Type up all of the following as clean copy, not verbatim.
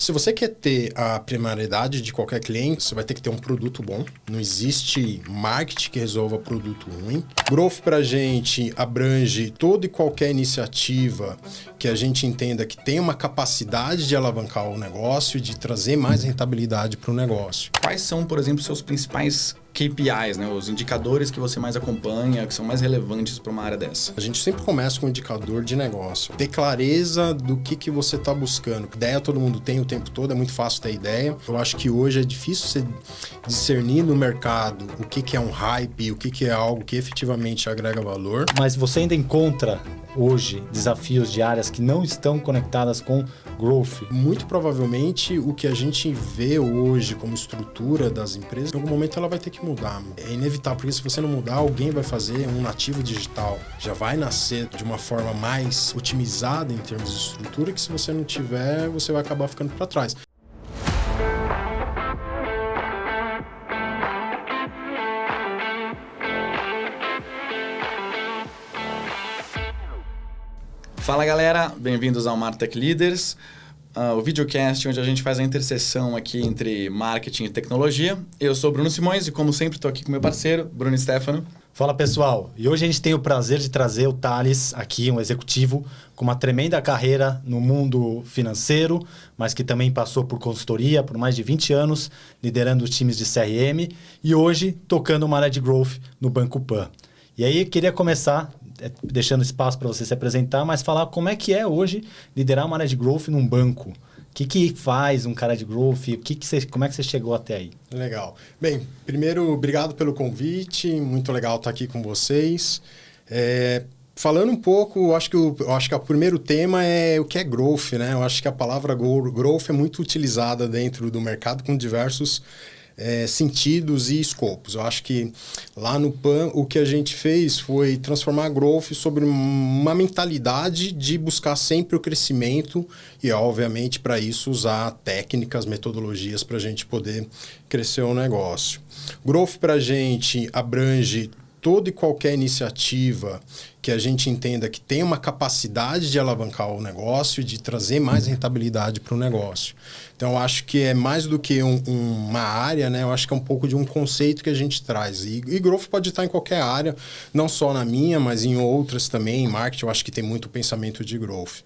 Se você quer ter a primariedade de qualquer cliente, você vai ter que ter um produto bom. Não existe marketing que resolva produto ruim. Growth para a gente abrange toda e qualquer iniciativa que a gente entenda que tem uma capacidade de alavancar o negócio e de trazer mais rentabilidade para o negócio. Quais são, por exemplo, seus principais KPIs, né? Os indicadores que você mais acompanha, que são mais relevantes para uma área dessa? A gente sempre começa com um indicador de negócio. Ter clareza do que você está buscando. Ideia todo mundo tem o tempo todo, é muito fácil ter ideia. Eu acho que hoje é difícil você discernir no mercado o que é um hype, o que é algo que efetivamente agrega valor. Mas você ainda encontra hoje desafios de áreas que não estão conectadas com growth? Muito provavelmente o que a gente vê hoje como estrutura das empresas, em algum momento ela vai ter que mudar. É inevitável, porque se você não mudar, alguém vai fazer um nativo digital. Já vai nascer de uma forma mais otimizada em termos de estrutura, que se você não tiver, você vai acabar ficando para trás. Fala galera, bem-vindos ao Martech Leaders, o videocast onde a gente faz a interseção aqui entre marketing e tecnologia. Eu sou Bruno Simões e como sempre estou aqui com meu parceiro, Bruno Stefano. Fala pessoal, e hoje a gente tem o prazer de trazer o Thales aqui, um executivo com uma tremenda carreira no mundo financeiro, mas que também passou por consultoria por mais de 20 anos, liderando os times de CRM e hoje tocando uma área de growth no Banco Pan. E aí eu queria começar deixando espaço para você se apresentar, mas falar como é que é hoje liderar uma área de growth num banco. O que faz um cara de growth? Como é que você chegou até aí? Legal. Bem, primeiro, obrigado pelo convite. Muito legal estar aqui com vocês. Falando um pouco, eu acho que o primeiro tema é o que é growth, né? Eu acho que a palavra growth é muito utilizada dentro do mercado com diversos sentidos e escopos. Eu acho que lá no PAN o que a gente fez foi transformar a growth sobre uma mentalidade de buscar sempre o crescimento e, obviamente, para isso usar técnicas, metodologias para a gente poder crescer o negócio. Growth para a gente abrange toda e qualquer iniciativa que a gente entenda que tem uma capacidade de alavancar o negócio e de trazer mais rentabilidade para o negócio. Então, eu acho que é mais do que uma área, né? Eu acho que é um pouco de um conceito que a gente traz. E growth pode estar em qualquer área, não só na minha, mas em outras também. Em marketing, eu acho que tem muito pensamento de growth.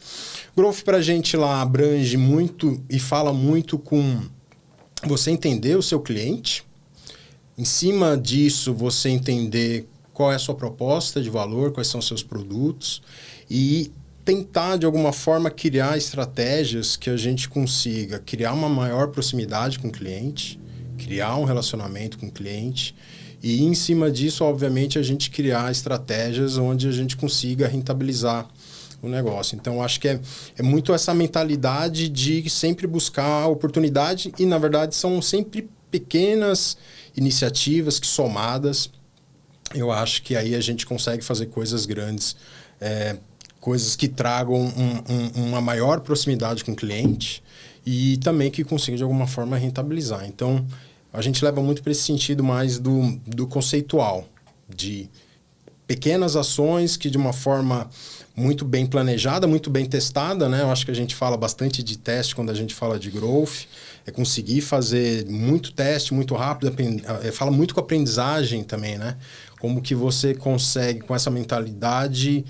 Growth para a gente lá abrange muito e fala muito com você entender o seu cliente. Em cima disso, você entender qual é a sua proposta de valor, quais são os seus produtos e tentar, de alguma forma, criar estratégias que a gente consiga criar uma maior proximidade com o cliente, criar um relacionamento com o cliente e, em cima disso, obviamente, a gente criar estratégias onde a gente consiga rentabilizar o negócio. Então, acho que é muito essa mentalidade de sempre buscar a oportunidade e, na verdade, são sempre pequenas iniciativas que somadas, eu acho que aí a gente consegue fazer coisas grandes, coisas que tragam uma maior proximidade com o cliente e também que consigam de alguma forma rentabilizar. Então, a gente leva muito para esse sentido mais do conceitual, de pequenas ações que de uma forma muito bem planejada, muito bem testada, né? Eu acho que a gente fala bastante de teste quando a gente fala de growth, é conseguir fazer muito teste, muito rápido, fala muito com aprendizagem também, né? Como que você consegue, com essa mentalidade,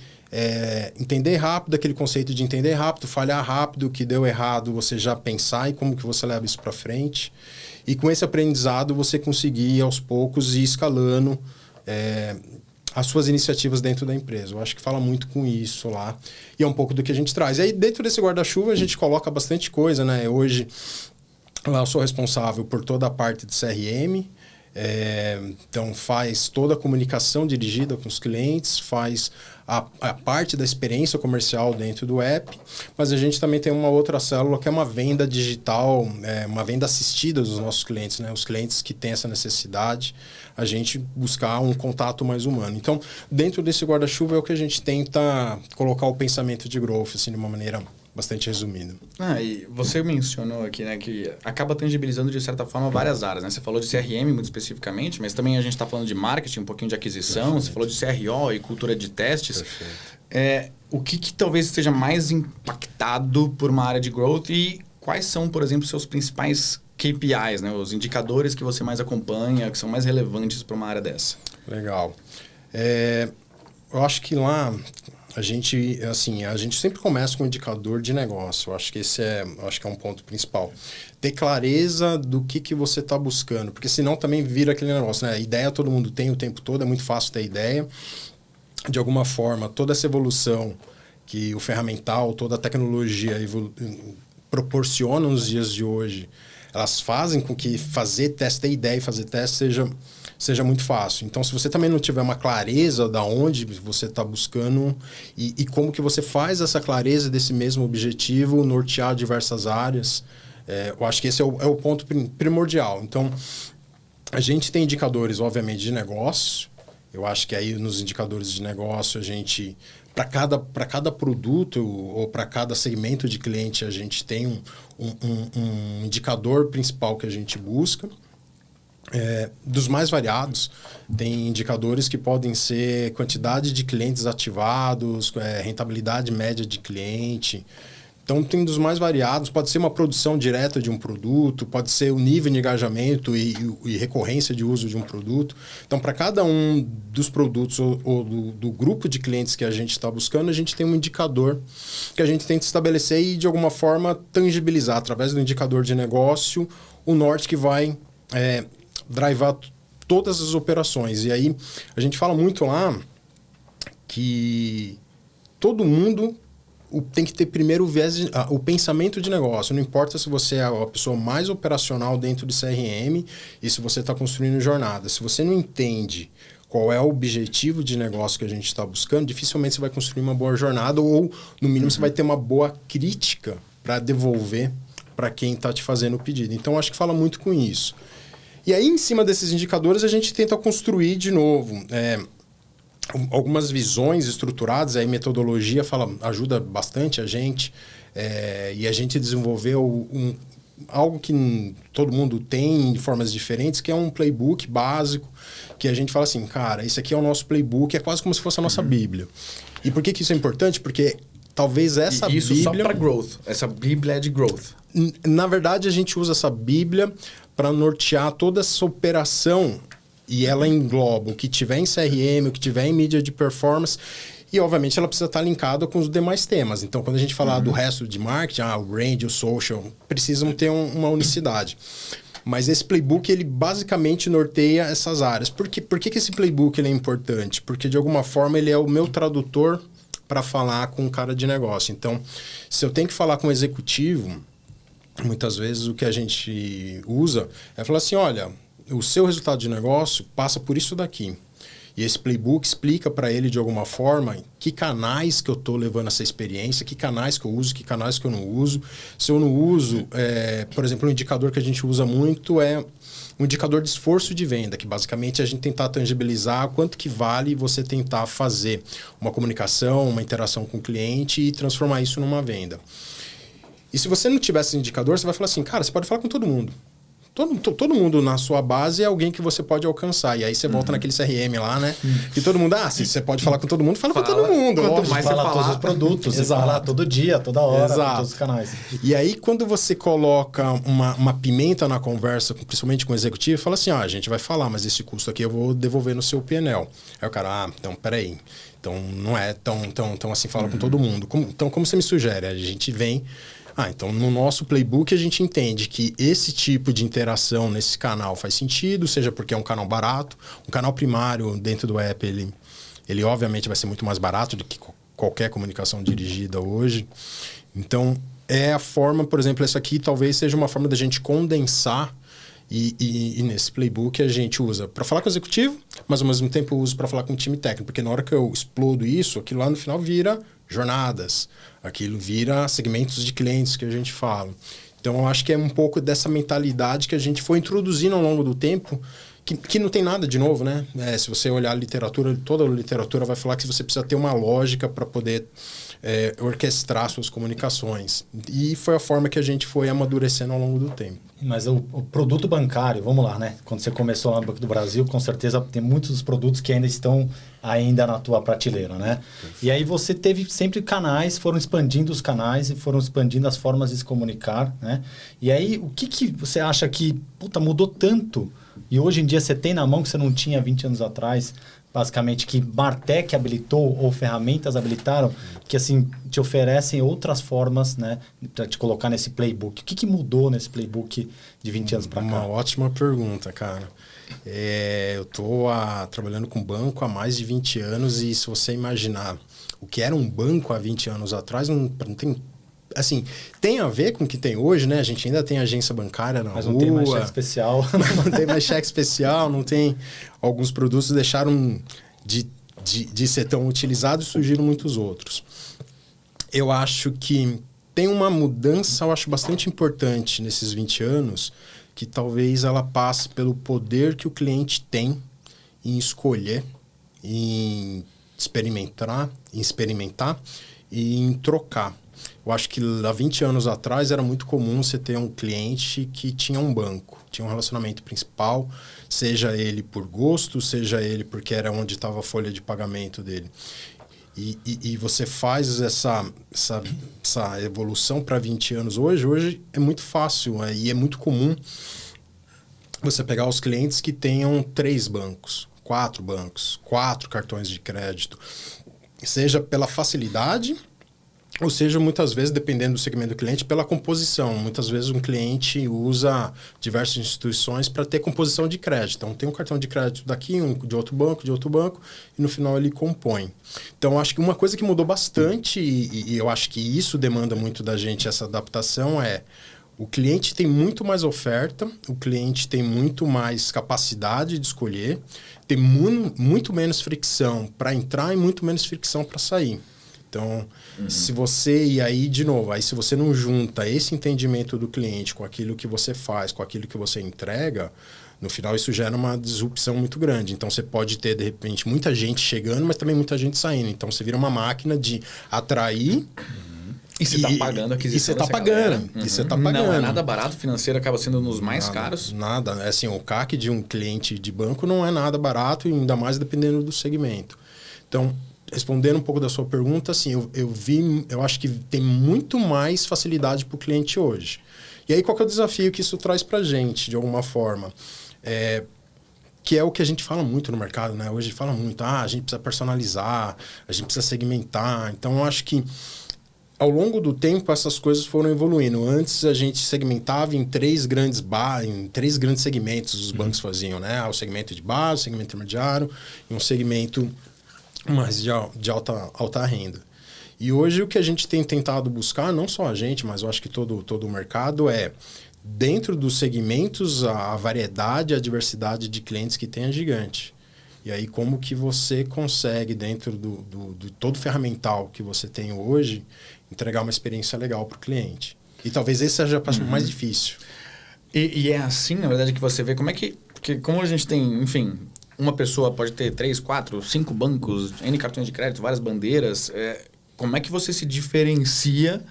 entender rápido aquele conceito de entender rápido, falhar rápido, o que deu errado, você já pensar e como que você leva isso para frente. E com esse aprendizado, você conseguir, aos poucos, ir escalando as suas iniciativas dentro da empresa. Eu acho que fala muito com isso lá. E é um pouco do que a gente traz. E aí, dentro desse guarda-chuva, a gente coloca bastante coisa, né? Hoje, lá eu sou responsável por toda a parte de CRM. Então, faz toda a comunicação dirigida com os clientes, faz a parte da experiência comercial dentro do app, mas a gente também tem uma outra célula que é uma venda digital, uma venda assistida dos nossos clientes, né? Os clientes que têm essa necessidade, a gente buscar um contato mais humano. Então, dentro desse guarda-chuva é o que a gente tenta colocar o pensamento de growth, assim, de uma maneira bastante resumida. E você mencionou aqui, né, que acaba tangibilizando de certa forma várias áreas, né? Você falou de CRM muito especificamente, mas também a gente está falando de marketing, um pouquinho de aquisição, perfeito. Você falou de CRO e cultura de testes. O que talvez esteja mais impactado por uma área de growth e quais são, por exemplo, seus principais KPIs, né? Os indicadores que você mais acompanha, que são mais relevantes para uma área dessa? Legal. Eu acho que lá a gente sempre começa com um indicador de negócio. Eu acho que esse é um ponto principal. Ter clareza do que você está buscando, porque senão também vira aquele negócio, né? A ideia todo mundo tem o tempo todo, é muito fácil ter ideia. De alguma forma, toda essa evolução que o ferramental, toda a tecnologia proporciona nos dias de hoje, elas fazem com que ter ideia e fazer teste seja muito fácil. Então, se você também não tiver uma clareza da onde você está buscando e como que você faz essa clareza desse mesmo objetivo, nortear diversas áreas, eu acho que esse é o ponto primordial. Então, a gente tem indicadores, obviamente, de negócio. Eu acho que aí nos indicadores de negócio, a gente, para cada produto ou para cada segmento de cliente, a gente tem um indicador principal que a gente busca. Dos mais variados, tem indicadores que podem ser quantidade de clientes ativados, rentabilidade média de cliente. Então, tem dos mais variados. Pode ser uma produção direta de um produto, pode ser o nível de engajamento e recorrência de uso de um produto. Então, para cada um dos produtos ou do grupo de clientes que a gente está buscando, a gente tem um indicador que a gente tenta estabelecer e, de alguma forma, tangibilizar através do indicador de negócio o norte que vai drivar todas as operações. E aí, a gente fala muito lá que todo mundo tem que ter primeiro o pensamento de negócio. Não importa se você é a pessoa mais operacional dentro de CRM e se você está construindo jornada. Se você não entende qual é o objetivo de negócio que a gente está buscando, dificilmente você vai construir uma boa jornada ou, no mínimo, você vai ter uma boa crítica para devolver para quem está te fazendo o pedido. Então, acho que fala muito com isso. E aí, em cima desses indicadores, a gente tenta construir de novo algumas visões estruturadas. Aí, metodologia ajuda bastante a gente. E a gente desenvolveu algo que todo mundo tem de formas diferentes, que é um playbook básico, que a gente fala assim, cara, esse aqui é o nosso playbook, é quase como se fosse a nossa Bíblia. E por que isso é importante? Porque talvez essa Isso Bíblia... só para growth. Essa Bíblia é de growth. Na verdade, a gente usa essa Bíblia para nortear toda essa operação e ela engloba o que tiver em CRM, o que tiver em mídia de performance e, obviamente, ela precisa estar linkada com os demais temas. Então, quando a gente falar do resto de marketing, o brand, o social, precisam ter uma unicidade. Mas esse playbook, ele basicamente norteia essas áreas. Por que esse playbook ele é importante? Porque, de alguma forma, ele é o meu tradutor para falar com o cara de negócio. Então, se eu tenho que falar com o executivo, muitas vezes o que a gente usa é falar assim, olha, o seu resultado de negócio passa por isso daqui. E esse playbook explica para ele de alguma forma que canais que eu estou levando essa experiência, que canais que eu uso, que canais que eu não uso. Se eu não uso, por exemplo, um indicador que a gente usa muito é um indicador de esforço de venda, que basicamente é a gente tentar tangibilizar quanto que vale você tentar fazer uma comunicação, uma interação com o cliente e transformar isso numa venda. E se você não tiver esse indicador, você vai falar assim, cara, você pode falar com todo mundo. Todo mundo na sua base é alguém que você pode alcançar. E aí você volta naquele CRM lá, né? Que todo mundo, se você pode falar com todo mundo, fala com todo mundo. Quanto mais você fala falar, todos os produtos, você fala todo dia, toda hora, em todos os canais. E aí, quando você coloca uma pimenta na conversa, principalmente com o executivo, fala assim, a gente vai falar, mas esse custo aqui eu vou devolver no seu PNL. Aí o cara, então, peraí. Então, não é tão assim, fala com todo mundo. Então, como você me sugere? A gente vem... então no nosso playbook a gente entende que esse tipo de interação nesse canal faz sentido, seja porque é um canal barato, um canal primário dentro do app, ele obviamente vai ser muito mais barato do que qualquer comunicação dirigida hoje. Então, é a forma, por exemplo, essa aqui talvez seja uma forma da gente condensar e nesse playbook a gente usa para falar com o executivo, mas ao mesmo tempo eu uso para falar com o time técnico, porque na hora que eu explodo isso, aquilo lá no final vira jornadas, aquilo vira segmentos de clientes que a gente fala. Então, eu acho que é um pouco dessa mentalidade que a gente foi introduzindo ao longo do tempo, que não tem nada de novo, né? Se você olhar a literatura, toda a literatura vai falar que você precisa ter uma lógica para poder orquestrar suas comunicações. E foi a forma que a gente foi amadurecendo ao longo do tempo. Mas o produto bancário, vamos lá, né? Quando você começou lá no Banco do Brasil, com certeza tem muitos dos produtos que ainda estão na tua prateleira, né? E aí você teve sempre canais, foram expandindo os canais e foram expandindo as formas de se comunicar, né? E aí, o que você acha que, mudou tanto e hoje em dia você tem na mão que você não tinha 20 anos atrás, basicamente, que Martech habilitou ou ferramentas habilitaram, que assim te oferecem outras formas, né, para te colocar nesse playbook. O que mudou nesse playbook de 20 anos para cá? Uma ótima pergunta, cara. Eu estou trabalhando com banco há mais de 20 anos e se você imaginar o que era um banco há 20 anos atrás, não tem... Assim, tem a ver com o que tem hoje, né? A gente ainda tem agência bancária na rua. Mas não tem mais cheque especial. Não tem mais cheque especial, não tem... Alguns produtos deixaram de ser tão utilizados e surgiram muitos outros. Eu acho que tem uma mudança, eu acho, bastante importante nesses 20 anos, que talvez ela passe pelo poder que o cliente tem em escolher, em experimentar e em trocar. Eu acho que há 20 anos atrás era muito comum você ter um cliente que tinha um banco, tinha um relacionamento principal, seja ele por gosto, seja ele porque era onde estava a folha de pagamento dele. E você faz essa evolução para 20 anos hoje é muito fácil e é muito comum você pegar os clientes que tenham 3 bancos, 4 bancos, 4 cartões de crédito, seja pela facilidade... Ou seja, muitas vezes, dependendo do segmento do cliente, pela composição. Muitas vezes um cliente usa diversas instituições para ter composição de crédito. Então, tem um cartão de crédito daqui, um de outro banco, e no final ele compõe. Então, acho que uma coisa que mudou bastante, e eu acho que isso demanda muito da gente, essa adaptação, é o cliente tem muito mais oferta, o cliente tem muito mais capacidade de escolher, tem muito menos fricção para entrar e muito menos fricção para sair. Então, se você... E aí, de novo, se você não junta esse entendimento do cliente com aquilo que você faz, com aquilo que você entrega, no final isso gera uma disrupção muito grande. Então, você pode ter, de repente, muita gente chegando, mas também muita gente saindo. Então, você vira uma máquina de atrair... E você está pagando a aquisição. E você está pagando. E você tá pagando. Não é nada barato, o financeiro acaba sendo um dos mais caros. Nada. Assim, o CAC de um cliente de banco não é nada barato, e ainda mais dependendo do segmento. Então... Respondendo um pouco da sua pergunta, assim, eu acho que tem muito mais facilidade para o cliente hoje. E aí, qual que é o desafio que isso traz para a gente, de alguma forma? Que é o que a gente fala muito no mercado, né? Hoje fala muito, a gente precisa personalizar, a gente precisa segmentar. Então, eu acho que, ao longo do tempo, essas coisas foram evoluindo. Antes, a gente segmentava em 3 grandes segmentos os bancos faziam, né? O segmento de base, o segmento intermediário e um segmento... mas de alta renda. E hoje o que a gente tem tentado buscar, não só a gente, mas eu acho que todo o mercado, dentro dos segmentos, a variedade, a diversidade de clientes que tem é gigante. E aí como que você consegue, dentro do todo ferramental que você tem hoje, entregar uma experiência legal para o cliente. E talvez esse seja a parte mais difícil. E é assim, na verdade, que você vê como é que... Porque como a gente tem, enfim... Uma pessoa pode ter 3, 4, 5 bancos, N cartões de crédito, várias bandeiras. Como é que você se diferencia?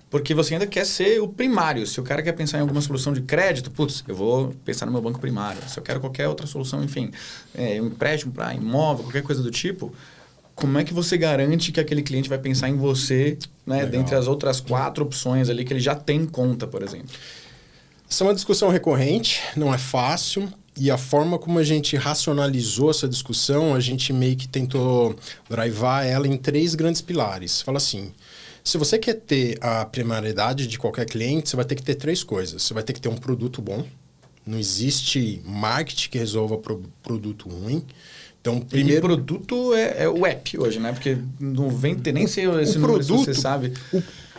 Porque você ainda quer ser o primário. Se o cara quer pensar em alguma solução de crédito, eu vou pensar no meu banco primário. Se eu quero qualquer outra solução, enfim, um empréstimo para imóvel, qualquer coisa do tipo, como é que você garante que aquele cliente vai pensar em você, né, dentre as outras 4 opções ali que ele já tem em conta, por exemplo? Essa é uma discussão recorrente, não é fácil. E a forma como a gente racionalizou essa discussão, a gente meio que tentou drivar ela em 3 grandes pilares. Fala assim, se você quer ter a primariedade de qualquer cliente, você vai ter que ter 3 coisas. Você vai ter que ter um produto bom. Não existe marketing que resolva produto ruim. Então, primeiro... E produto é o app hoje, né? Porque não vem ter nem sei esse número, se você sabe...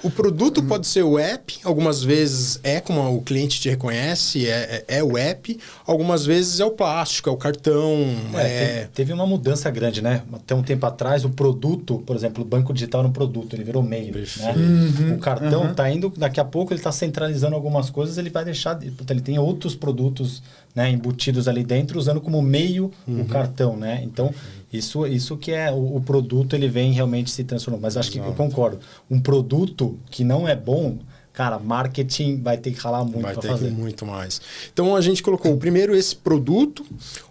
O produto pode ser o app, algumas vezes como o cliente te reconhece, é o app, algumas vezes é o plástico, é o cartão. Teve uma mudança grande, né? Até um tempo atrás, o produto, por exemplo, o banco digital era um produto, ele virou meio. Né? O cartão está indo, daqui a pouco ele está centralizando algumas coisas, ele vai deixar, ele tem outros produtos, né, embutidos ali dentro, usando como meio o cartão, né? Então, Isso que é o produto, ele vem realmente se transformando. Mas acho que eu concordo. Um produto que não é bom, cara, marketing vai ter que ralar muito para fazer. Vai ter que muito mais. Então, a gente colocou o primeiro esse produto,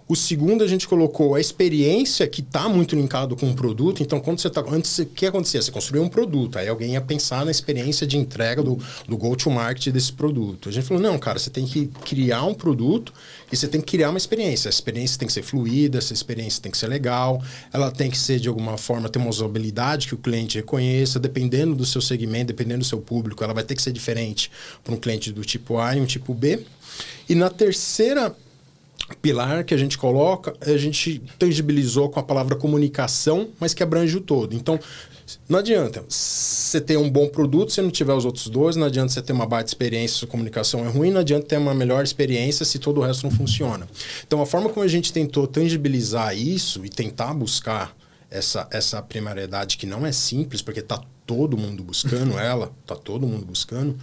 o segundo a gente colocou a experiência que está muito linkado com o produto. Então, quando você está... Antes, o que acontecia? Você construía um produto, aí alguém ia pensar na experiência de entrega do go-to-market desse produto. A gente falou, não, cara, você tem que criar um produto e você tem que criar uma experiência. A experiência tem que ser fluida, essa experiência tem que ser legal, ela tem que ser, de alguma forma, ter uma usabilidade que o cliente reconheça, dependendo do seu segmento, dependendo do seu público, ela vai ter que ser diferente para um cliente do tipo A e um tipo B. E na terceira pilar que a gente coloca, a gente tangibilizou com a palavra comunicação, mas que abrange o todo. Então, não adianta você ter um bom produto se não tiver os outros dois, não adianta você ter uma baita experiência se a comunicação é ruim, não adianta ter uma melhor experiência se todo o resto não funciona. Então, a forma como a gente tentou tangibilizar isso e tentar buscar essa primariedade que não é simples, porque está todo mundo buscando ela, está todo mundo buscando,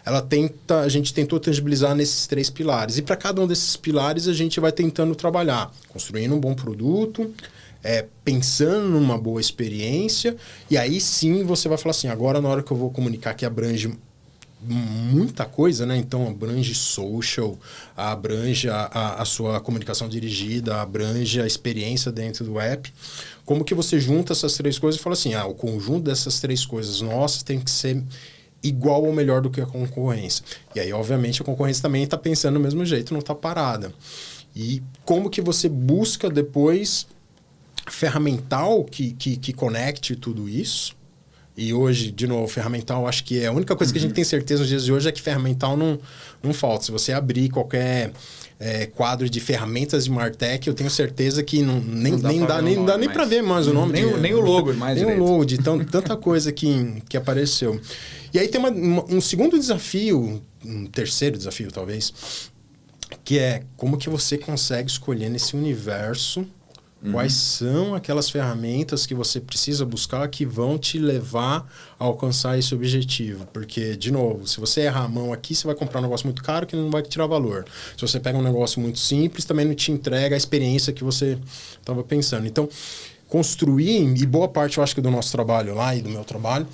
a gente tentou tangibilizar nesses 3 pilares. E para cada um desses pilares a gente vai tentando trabalhar, construindo um bom produto, pensando numa boa experiência, e aí sim você vai falar assim, agora na hora que eu vou comunicar que abrange muita coisa, né? Então abrange social, abrange a sua comunicação dirigida, abrange a experiência dentro do app. Como que você junta essas 3 coisas e fala assim, o conjunto dessas 3 coisas nossas tem que ser igual ou melhor do que a concorrência. E aí, obviamente, a concorrência também está pensando do mesmo jeito, não está parada. E como que você busca depois ferramental que conecte tudo isso? E hoje, de novo, ferramental, acho que é a única coisa que a gente tem certeza nos dias de hoje é que ferramental não falta. Se você abrir qualquer quadro de ferramentas de Martech, eu tenho certeza que nem dá nem para ver mais o nome. Nem o logo mais nem direito. O logo de tanta coisa que apareceu. E aí tem um segundo desafio, um terceiro desafio talvez, que é como que você consegue escolher nesse universo quais são aquelas ferramentas que você precisa buscar que vão te levar a alcançar esse objetivo. Porque, de novo, se você errar a mão aqui, você vai comprar um negócio muito caro que não vai te tirar valor. Se você pega um negócio muito simples, também não te entrega a experiência que você estava pensando. Então, construir, e boa parte, eu acho que do nosso trabalho lá e do meu trabalho,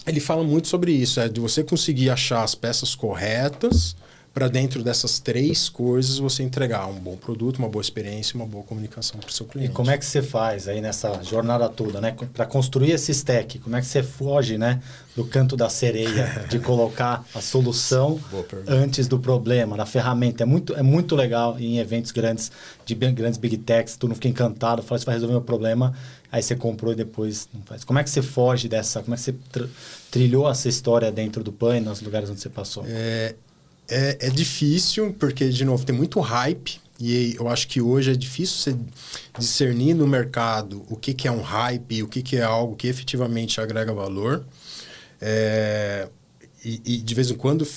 ele fala muito sobre isso, de você conseguir achar as peças corretas para dentro dessas 3 coisas você entregar um bom produto, uma boa experiência, uma boa comunicação para o seu cliente. E como é que você faz aí nessa jornada toda, né? Para construir esse stack, como é que você foge, né, do canto da sereia, de colocar a solução antes do problema, na ferramenta? É muito legal em eventos grandes, de grandes big techs, tu não fica encantado, fala, você vai resolver o meu problema, aí você comprou e depois não faz. Como é que você foge dessa, como é que você trilhou essa história dentro do PAN e nos lugares onde você passou? É difícil, porque, de novo, tem muito hype. E eu acho que hoje é difícil você discernir no mercado o que é um hype e o que é algo que efetivamente agrega valor. E de vez em quando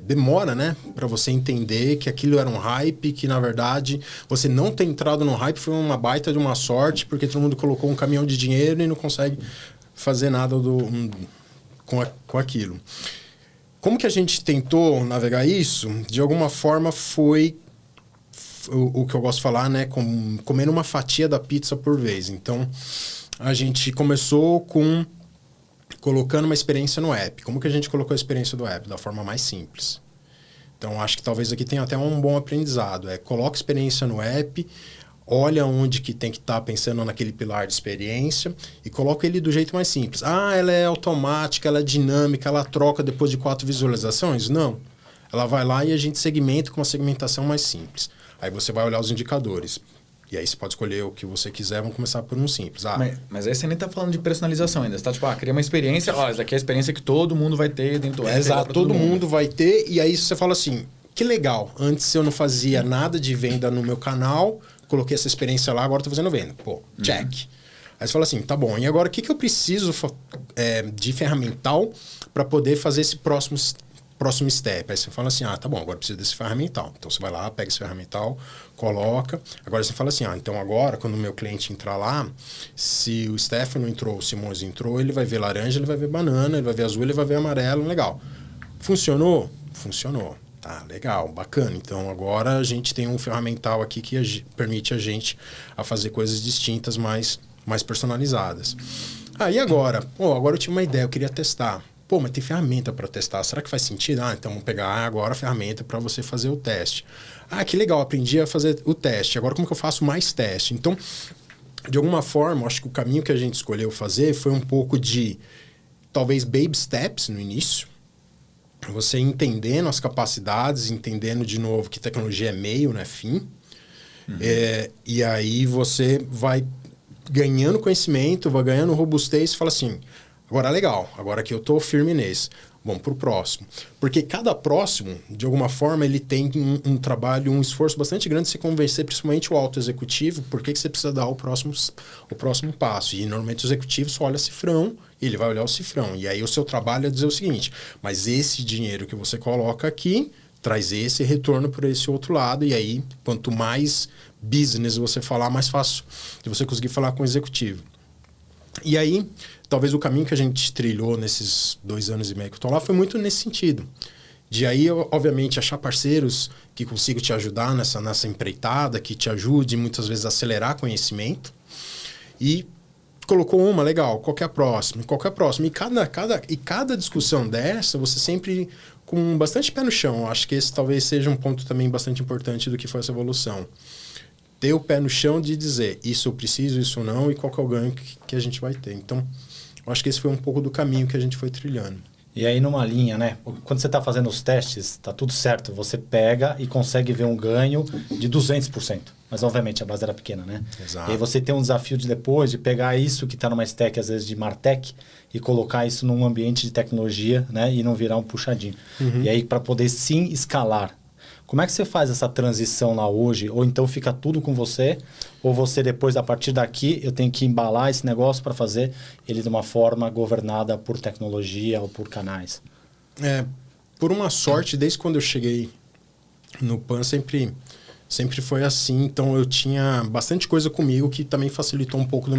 demora, né? Para você entender que aquilo era um hype, que, na verdade, você não ter entrado no hype foi uma baita de uma sorte, porque todo mundo colocou um caminhão de dinheiro e não consegue fazer nada com aquilo. Como que a gente tentou navegar isso? De alguma forma foi o que eu gosto de falar, né? Comendo uma fatia da pizza por vez. Então, a gente começou colocando uma experiência no app. Como que a gente colocou a experiência do app? Da forma mais simples. Então, acho que talvez aqui tenha até um bom aprendizado. Coloca a experiência no app, olha onde que tem que estar pensando naquele pilar de experiência e coloca ele do jeito mais simples. Ela é automática, ela é dinâmica, ela troca depois de 4 visualizações? Não. Ela vai lá e a gente segmenta com uma segmentação mais simples. Aí você vai olhar os indicadores. E aí você pode escolher o que você quiser, vamos começar por um simples. Mas aí você nem está falando de personalização ainda. Você está tipo, cria uma experiência, essa daqui é a experiência que todo mundo vai ter dentro do app. Exato, todo mundo vai ter. E aí você fala assim, que legal, antes eu não fazia nada de venda no meu canal, coloquei essa experiência lá, agora estou fazendo venda. Check. Aí você fala assim, tá bom, e agora o que eu preciso de ferramental para poder fazer esse próximo step? Aí você fala assim, tá bom, agora eu preciso desse ferramental. Então você vai lá, pega esse ferramental, coloca. Agora você fala assim, então agora, quando o meu cliente entrar lá, se o Stefano entrou, o Simões entrou, ele vai ver laranja, ele vai ver banana, ele vai ver azul, ele vai ver amarelo, legal. Funcionou? Funcionou. Tá, legal, bacana. Então, agora a gente tem um ferramental aqui que permite a gente a fazer coisas distintas, mais personalizadas. E agora? Agora eu tinha uma ideia, eu queria testar. Mas tem ferramenta para testar. Será que faz sentido? Então vamos pegar agora a ferramenta para você fazer o teste. Que legal, aprendi a fazer o teste. Agora como que eu faço mais teste? Então, de alguma forma, acho que o caminho que a gente escolheu fazer foi um pouco de, talvez, baby steps no início. Você entendendo as capacidades, entendendo de novo que tecnologia é meio, não é fim. E aí você vai ganhando conhecimento, vai ganhando robustez e fala assim, agora legal, agora que eu estou firme nesse, vamos para o próximo. Porque cada próximo, de alguma forma, ele tem um trabalho, um esforço bastante grande de se convencer, principalmente o alto executivo, por que você precisa dar o próximo passo. E normalmente o executivo só olha cifrão, e ele vai olhar o cifrão. E aí o seu trabalho é dizer o seguinte, mas esse dinheiro que você coloca aqui, traz esse retorno por esse outro lado, e aí quanto mais business você falar, mais fácil de você conseguir falar com o executivo. E aí, talvez o caminho que a gente trilhou nesses 2 anos e meio que eu estou lá foi muito nesse sentido. De aí, obviamente, achar parceiros que consigam te ajudar nessa empreitada, que te ajude muitas vezes a acelerar conhecimento. E colocou legal, qual que é a próxima? Qual que é a próxima? E cada discussão dessa, você sempre com bastante pé no chão. Acho que esse talvez seja um ponto também bastante importante do que foi essa evolução. Ter o pé no chão de dizer isso eu preciso, isso não, e qual que é o ganho que a gente vai ter. Então, eu acho que esse foi um pouco do caminho que a gente foi trilhando. E aí numa linha, né? Quando você está fazendo os testes, tá tudo certo. Você pega e consegue ver um ganho de 200%. Mas, obviamente, a base era pequena, né? Exato. E aí você tem um desafio de pegar isso que está numa stack, às vezes, de Martech, e colocar isso num ambiente de tecnologia, né? E não virar um puxadinho. E aí, para poder, sim, escalar. Como é que você faz essa transição lá hoje? Ou então fica tudo com você? Ou você depois, a partir daqui, eu tenho que embalar esse negócio para fazer ele de uma forma governada por tecnologia ou por canais? Por uma sorte, desde quando eu cheguei no PAN, sempre foi assim. Então, eu tinha bastante coisa comigo que também facilitou um pouco do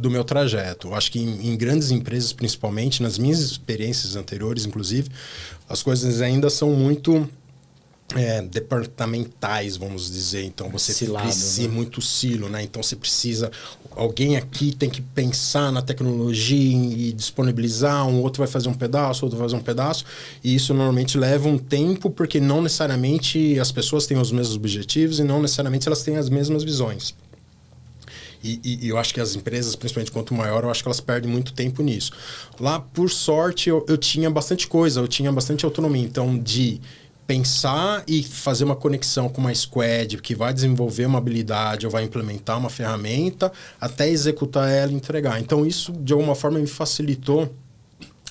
meu trajeto. Eu acho que em grandes empresas, principalmente, nas minhas experiências anteriores, inclusive, as coisas ainda são muito departamentais, vamos dizer. Então, você precisa muito silo, né? Então, você precisa... Alguém aqui tem que pensar na tecnologia e disponibilizar, um outro vai fazer um pedaço, outro vai fazer um pedaço. E isso normalmente leva um tempo, porque não necessariamente as pessoas têm os mesmos objetivos e não necessariamente elas têm as mesmas visões. E eu acho que as empresas, principalmente quanto maior, eu acho que elas perdem muito tempo nisso. Lá, por sorte, eu tinha bastante coisa, eu tinha bastante autonomia. Então, de pensar e fazer uma conexão com uma squad que vai desenvolver uma habilidade ou vai implementar uma ferramenta até executar ela e entregar. Então, isso, de alguma forma, me facilitou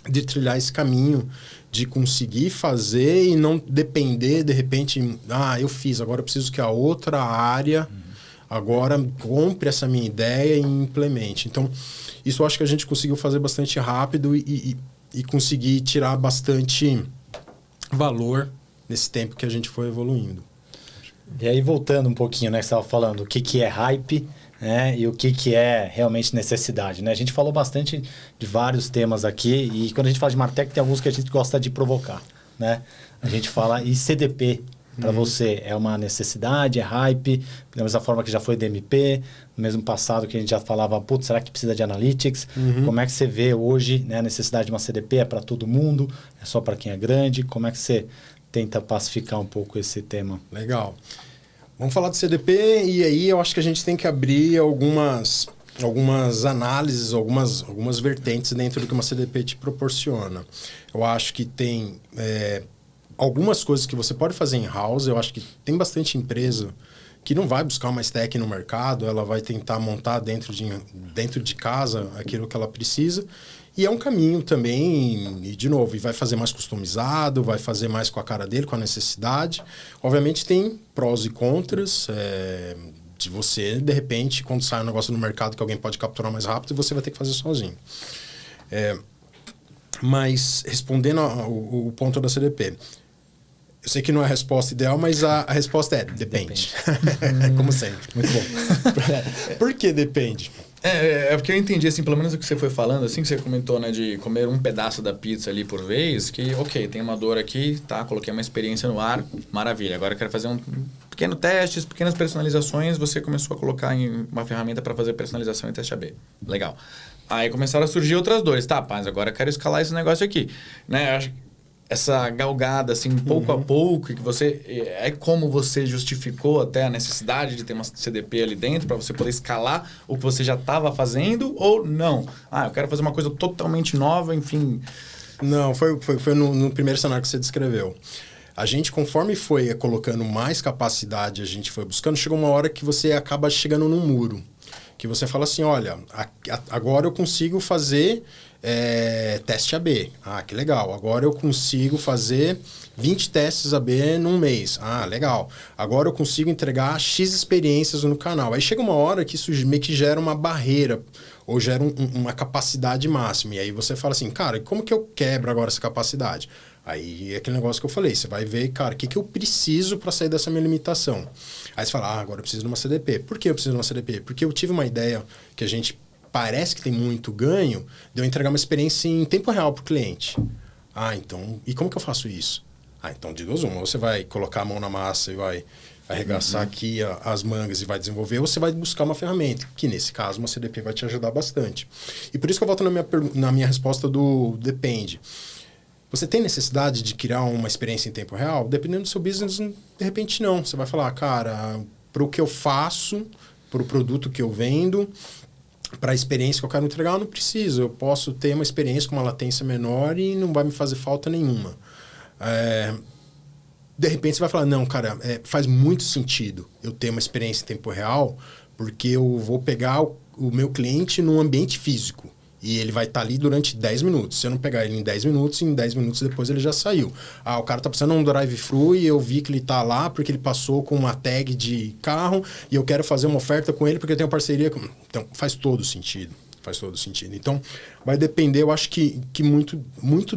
de trilhar esse caminho, de conseguir fazer e não depender, de repente, eu fiz, agora eu preciso que a outra área agora compre essa minha ideia e implemente. Então, isso eu acho que a gente conseguiu fazer bastante rápido e conseguir tirar bastante valor nesse tempo que a gente foi evoluindo. E aí, voltando um pouquinho, né, que você estava falando, o que é hype, né, e o que é realmente necessidade, né? A gente falou bastante de vários temas aqui, e quando a gente fala de Martech, tem alguns que a gente gosta de provocar, né? A gente fala, e CDP, para você, é uma necessidade, é hype, da mesma forma que já foi DMP, no mesmo passado que a gente já falava, será que precisa de Analytics? Como é que você vê hoje, né, a necessidade de uma CDP? É para todo mundo? É só para quem é grande? Como é que você tenta pacificar um pouco esse tema? Legal. Vamos falar de CDP e aí eu acho que a gente tem que abrir algumas análises, algumas vertentes dentro do que uma CDP te proporciona. Eu acho que tem algumas coisas que você pode fazer in-house. Eu acho que tem bastante empresa que não vai buscar uma stack no mercado, ela vai tentar montar dentro de casa aquilo que ela precisa. E é um caminho também, e de novo, vai fazer mais customizado, vai fazer mais com a cara dele, com a necessidade. Obviamente tem prós e contras, de você, de repente, quando sai um negócio no mercado que alguém pode capturar mais rápido, você vai ter que fazer sozinho. Mas, respondendo o ponto da CDP, Eu sei que não é a resposta ideal, mas a resposta é depende. Como sempre. Muito bom. Por que depende? É porque eu entendi, assim, pelo menos o que você foi falando, assim, que você comentou, né, de comer um pedaço da pizza ali por vez, que, ok, tem uma dor aqui, tá, coloquei uma experiência no ar, maravilha. Agora eu quero fazer um pequeno teste, pequenas personalizações, você começou a colocar em uma ferramenta para fazer personalização em teste AB. Legal. Aí começaram a surgir outras dores. Tá, mas agora eu quero escalar esse negócio aqui. Né, eu acho que essa galgada, assim, pouco a pouco, que você... É como você justificou até a necessidade de ter uma CDP ali dentro para você poder escalar o que você já estava fazendo ou não? Ah, eu quero fazer uma coisa totalmente nova, enfim... Não, foi no primeiro cenário que você descreveu. A gente, conforme foi colocando mais capacidade, a gente foi buscando, chegou uma hora que você acaba chegando num muro. Que você fala assim, olha, agora eu consigo fazer teste AB. Ah, que legal. Agora eu consigo fazer 20 testes AB num mês. Ah, legal. Agora eu consigo entregar X experiências no canal. Aí chega uma hora que isso meio que gera uma barreira ou gera uma capacidade máxima. E aí você fala assim, cara, como que eu quebro agora essa capacidade? Aí é aquele negócio que eu falei, você vai ver, cara, o que eu preciso para sair dessa minha limitação? Aí você fala, agora eu preciso de uma CDP. Por que eu preciso de uma CDP? Porque eu tive uma ideia que a gente parece que tem muito ganho de eu entregar uma experiência em tempo real para o cliente. Ah, então, e como que eu faço isso? Ah, então de duas uma, ou você vai colocar a mão na massa e vai arregaçar aqui as mangas e vai desenvolver, ou você vai buscar uma ferramenta, que nesse caso uma CDP vai te ajudar bastante. E por isso que eu volto na minha resposta do depende. Você tem necessidade de criar uma experiência em tempo real? Dependendo do seu business, de repente não. Você vai falar, cara, para o que eu faço, para o produto que eu vendo, para a experiência que eu quero entregar, eu não preciso. Eu posso ter uma experiência com uma latência menor e não vai me fazer falta nenhuma. De repente você vai falar, não, cara, faz muito sentido eu ter uma experiência em tempo real, porque eu vou pegar o meu cliente num ambiente físico. E ele vai estar ali durante 10 minutos. Se eu não pegar ele em 10 minutos, em 10 minutos depois ele já saiu. Ah, o cara tá precisando de um drive-thru e eu vi que ele tá lá porque ele passou com uma tag de carro e eu quero fazer uma oferta com ele porque eu tenho parceria com... Então, faz todo sentido. Faz todo sentido. Então, vai depender, eu acho que muito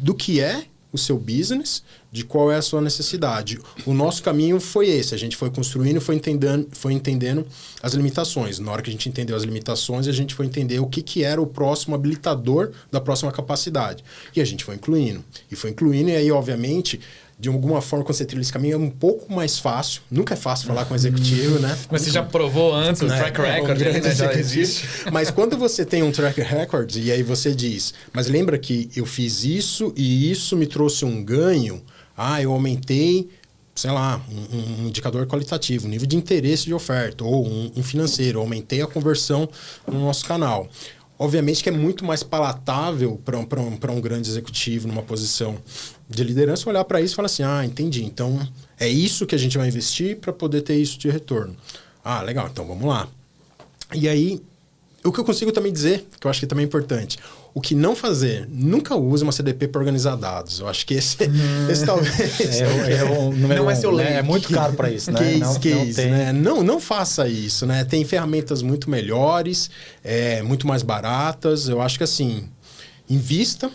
do que é o seu business, de qual é a sua necessidade. O nosso caminho foi esse. A gente foi construindo, foi entendendo as limitações. Na hora que a gente entendeu as limitações, a gente foi entender o que era o próximo habilitador da próxima capacidade. E a gente foi incluindo. E aí, obviamente, de alguma forma, quando você trilha esse caminho, é um pouco mais fácil. Nunca é fácil falar com o executivo, né? Mas você já provou antes, o track record, né? Já existe. Mas quando você tem um track record, e aí você diz, mas lembra que eu fiz isso e isso me trouxe um ganho, eu aumentei, sei lá, um indicador qualitativo, nível de interesse de oferta, ou um financeiro, aumentei a conversão no nosso canal. Obviamente que é muito mais palatável para um grande executivo numa posição de liderança olhar para isso e falar assim, entendi, então é isso que a gente vai investir para poder ter isso de retorno. Ah, legal, então vamos lá. E aí, o que eu consigo também dizer, que eu acho que também é importante, o que não fazer, nunca use uma CDP para organizar dados. Eu acho que esse talvez... Não é seu lei. É muito caro para isso, né? Não faça isso, né? Tem ferramentas muito melhores, muito mais baratas. Eu acho que assim, invista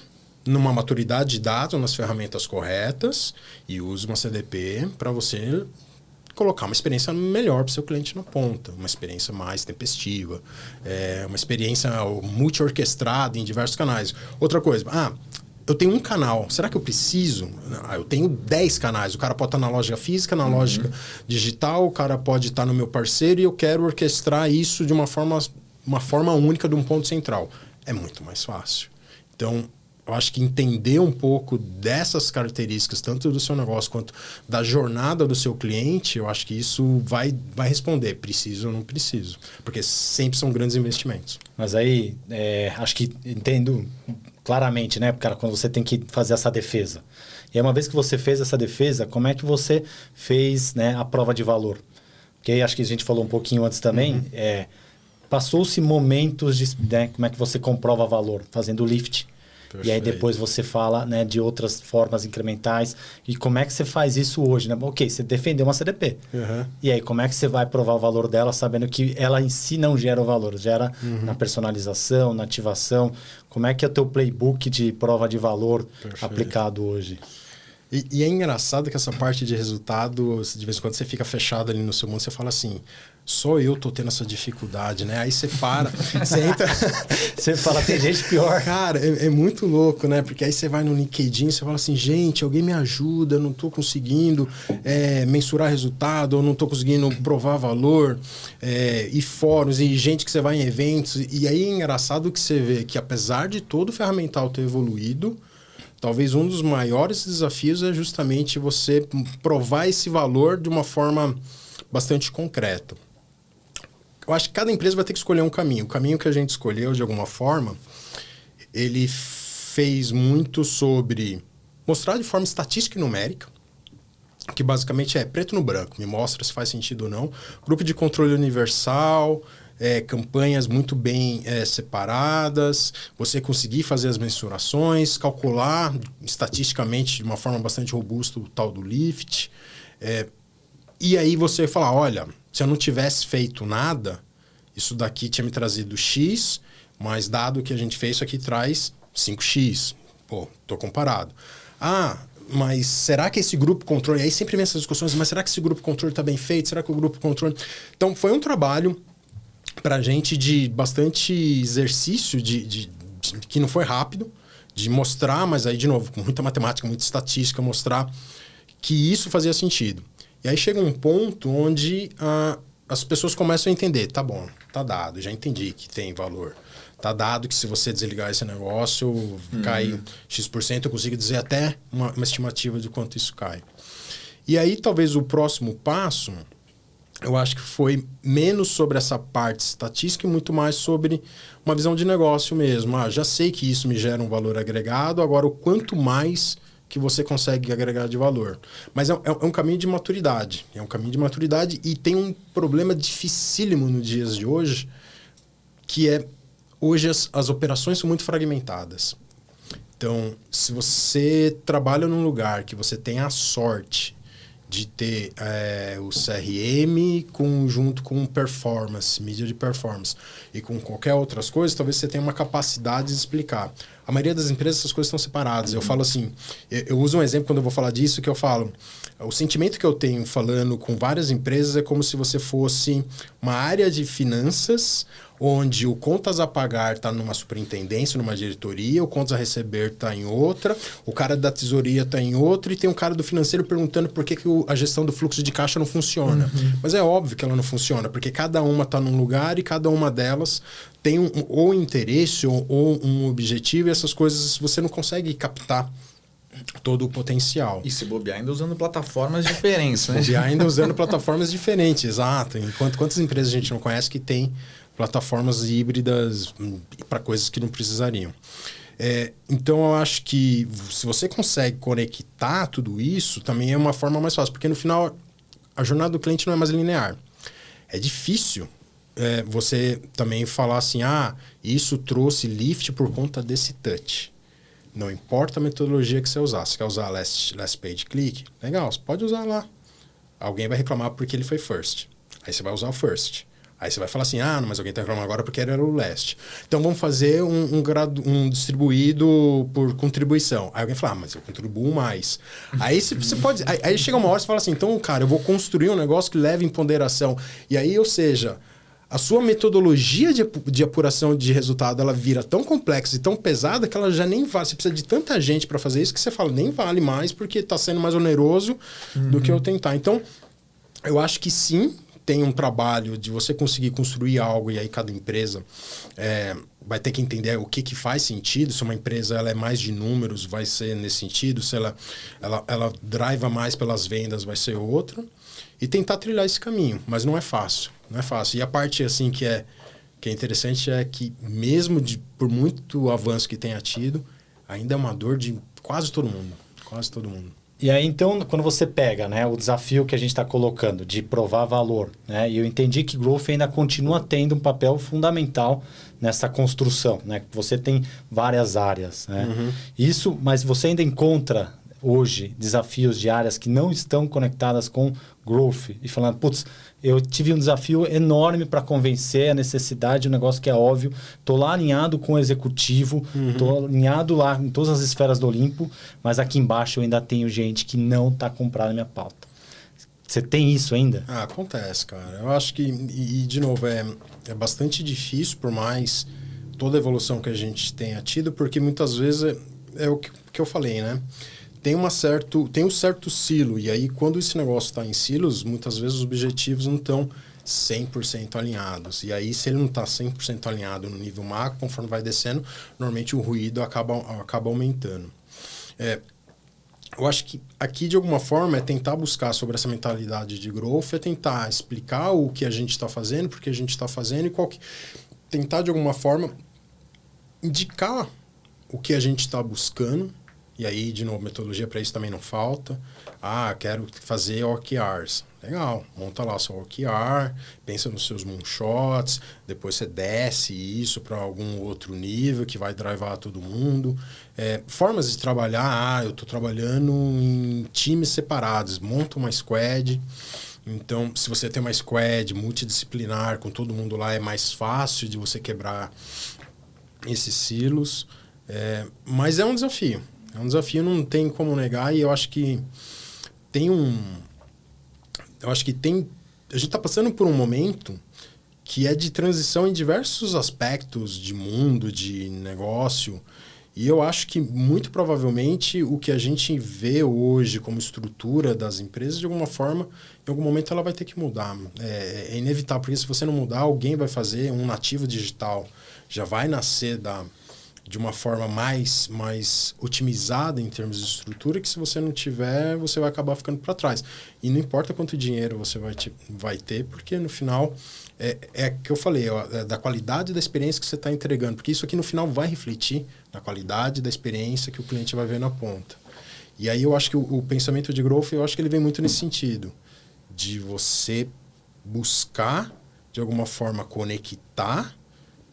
numa maturidade de dados, nas ferramentas corretas e use uma CDP para você colocar uma experiência melhor para o seu cliente na ponta, uma experiência mais tempestiva, uma experiência multi-orquestrada em diversos canais. Outra coisa, eu tenho um canal, será que eu preciso? Eu tenho 10 canais, o cara pode estar na lógica física, na lógica digital, o cara pode estar no meu parceiro e eu quero orquestrar isso de uma forma única de um ponto central. É muito mais fácil. Então, eu acho que entender um pouco dessas características, tanto do seu negócio quanto da jornada do seu cliente, eu acho que isso vai responder, preciso ou não preciso. Porque sempre são grandes investimentos. Mas aí, acho que entendo claramente, né, cara, quando você tem que fazer essa defesa. E aí, uma vez que você fez essa defesa, como é que você fez, né, a prova de valor? Porque aí, acho que a gente falou um pouquinho antes também, passou-se momentos de, né, como é que você comprova valor, fazendo o lift. Perfeito. E aí depois você fala, né, de outras formas incrementais. E como é que você faz isso hoje? Né? Ok, você defendeu uma CDP. E aí como é que você vai provar o valor dela sabendo que ela em si não gera o valor? Gera na personalização, na ativação. Como é que é o teu playbook de prova de valor aplicado hoje? E é engraçado que essa parte de resultado, de vez em quando você fica fechado ali no seu mundo, você fala assim, só eu tô tendo essa dificuldade, né? Aí você para, você entra... Você fala, tem gente pior. Cara, é muito louco, né? Porque aí você vai no LinkedIn e você fala assim, gente, alguém me ajuda, eu não tô conseguindo mensurar resultado, eu não tô conseguindo provar valor, e fóruns, e gente que você vai em eventos. E aí é engraçado que você vê que apesar de todo o ferramental ter evoluído, talvez um dos maiores desafios é justamente você provar esse valor de uma forma bastante concreta. Eu acho que cada empresa vai ter que escolher um caminho. O caminho que a gente escolheu, de alguma forma, ele fez muito sobre mostrar de forma estatística e numérica, que basicamente é preto no branco, me mostra se faz sentido ou não. Grupo de controle universal, campanhas muito bem separadas, você conseguir fazer as mensurações, calcular estatisticamente de uma forma bastante robusta o tal do lift. E aí você falar, olha, se eu não tivesse feito nada, isso daqui tinha me trazido X, mas dado que a gente fez, isso aqui traz 5X. Pô, tô comparado. Ah, mas será que esse grupo controle... Aí sempre vem essas discussões, mas será que esse grupo controle está bem feito? Será que o grupo controle... Então, foi um trabalho para a gente de bastante exercício, que não foi rápido, de mostrar, mas aí, de novo, com muita matemática, muita estatística, mostrar que isso fazia sentido. E aí chega um ponto onde as pessoas começam a entender. Tá bom, tá dado, já entendi que tem valor. Tá dado que se você desligar esse negócio, cai X%, eu consigo dizer até uma estimativa de quanto isso cai. E aí, talvez o próximo passo, eu acho que foi menos sobre essa parte estatística e muito mais sobre uma visão de negócio mesmo. Já sei que isso me gera um valor agregado, agora o quanto mais que você consegue agregar de valor. Mas é um caminho de maturidade. É um caminho de maturidade e tem um problema dificílimo nos dias de hoje, que é, hoje as operações são muito fragmentadas. Então, se você trabalha num lugar que você tem a sorte de ter o CRM junto com performance, mídia de performance, e com qualquer outras coisas, talvez você tenha uma capacidade de explicar. A maioria das empresas, essas coisas estão separadas. Eu falo assim, eu uso um exemplo quando eu vou falar disso, que eu falo, o sentimento que eu tenho falando com várias empresas é como se você fosse uma área de finanças, onde o contas a pagar está numa superintendência, numa diretoria, o contas a receber está em outra, o cara da tesouraria está em outra, e tem um cara do financeiro perguntando por que a gestão do fluxo de caixa não funciona. Mas é óbvio que ela não funciona, porque cada uma está num lugar e cada uma delas tem ou interesse ou um objetivo, e essas coisas você não consegue captar todo o potencial. E se bobear ainda usando plataformas diferentes, né? Bobear ainda usando plataformas diferentes, exato. Enquanto quantas empresas a gente não conhece que tem plataformas híbridas para coisas que não precisariam. Então, eu acho que se você consegue conectar tudo isso, também é uma forma mais fácil. Porque, no final, a jornada do cliente não é mais linear. É difícil você também falar assim, isso trouxe lift por conta desse touch. Não importa a metodologia que você usar. Se quer usar last page click, legal, você pode usar lá. Alguém vai reclamar porque ele foi first. Aí você vai usar o first. Aí você vai falar assim, mas alguém está reclamando agora porque era o last. Então, vamos fazer um distribuído por contribuição. Aí alguém fala, mas eu contribuo mais. Aí você pode... Aí chega uma hora e você fala assim, então, cara, eu vou construir um negócio que leve em ponderação. E aí, ou seja, a sua metodologia de apuração de resultado, ela vira tão complexa e tão pesada que ela já nem vale. Você precisa de tanta gente para fazer isso que você fala, nem vale mais porque está sendo mais oneroso do que eu tentar. Então, eu acho que sim, tem um trabalho de você conseguir construir algo e aí cada empresa vai ter que entender o que faz sentido. Se uma empresa ela é mais de números, vai ser nesse sentido. Se ela driva mais pelas vendas, vai ser outra. E tentar trilhar esse caminho, mas não é fácil. Não é fácil. E a parte assim que é interessante é que mesmo por muito avanço que tenha tido, ainda é uma dor de quase todo mundo. Quase todo mundo. E aí, então, quando você pega, né, o desafio que a gente está colocando de provar valor, né, e eu entendi que Growth ainda continua tendo um papel fundamental nessa construção, né? Você tem várias áreas, né? Isso, mas você ainda encontra hoje desafios de áreas que não estão conectadas com growth e falando, putz, eu tive um desafio enorme para convencer a necessidade de um negócio que é óbvio, estou lá alinhado com o executivo, estou alinhado lá em todas as esferas do Olimpo, mas aqui embaixo eu ainda tenho gente que não está comprando a minha pauta. Você tem isso ainda? Acontece, cara. Eu acho que, e de novo, é bastante difícil, por mais toda a evolução que a gente tenha tido, porque muitas vezes é o que eu falei, né? Tem um certo silo, e aí quando esse negócio está em silos, muitas vezes os objetivos não estão 100% alinhados. E aí, se ele não está 100% alinhado no nível macro, conforme vai descendo, normalmente o ruído acaba aumentando. Eu acho que aqui, de alguma forma, é tentar buscar sobre essa mentalidade de growth, é tentar explicar o que a gente está fazendo, por que a gente está fazendo e tentar, de alguma forma, indicar o que a gente está buscando. E aí, de novo, metodologia para isso também não falta. Quero fazer OKRs. Legal, monta lá seu OKR, pensa nos seus moonshots, depois você desce isso para algum outro nível que vai drivar todo mundo. Formas de trabalhar, eu estou trabalhando em times separados, monta uma squad. Então, se você tem uma squad multidisciplinar, com todo mundo lá, é mais fácil de você quebrar esses silos. Mas é um desafio. É um desafio, não tem como negar, e eu acho que a gente está passando por um momento que é de transição em diversos aspectos de mundo, de negócio, e eu acho que muito provavelmente o que a gente vê hoje como estrutura das empresas, de alguma forma, em algum momento ela vai ter que mudar. É inevitável, porque se você não mudar, alguém vai fazer um nativo digital, já vai nascer de uma forma mais otimizada em termos de estrutura, que se você não tiver, você vai acabar ficando para trás. E não importa quanto dinheiro você vai ter, porque no final, que eu falei, da qualidade da experiência que você está entregando, porque isso aqui no final vai refletir na qualidade da experiência que o cliente vai ver na ponta. E aí eu acho que o pensamento de growth, eu acho que ele vem muito nesse sentido, de você buscar, de alguma forma, conectar,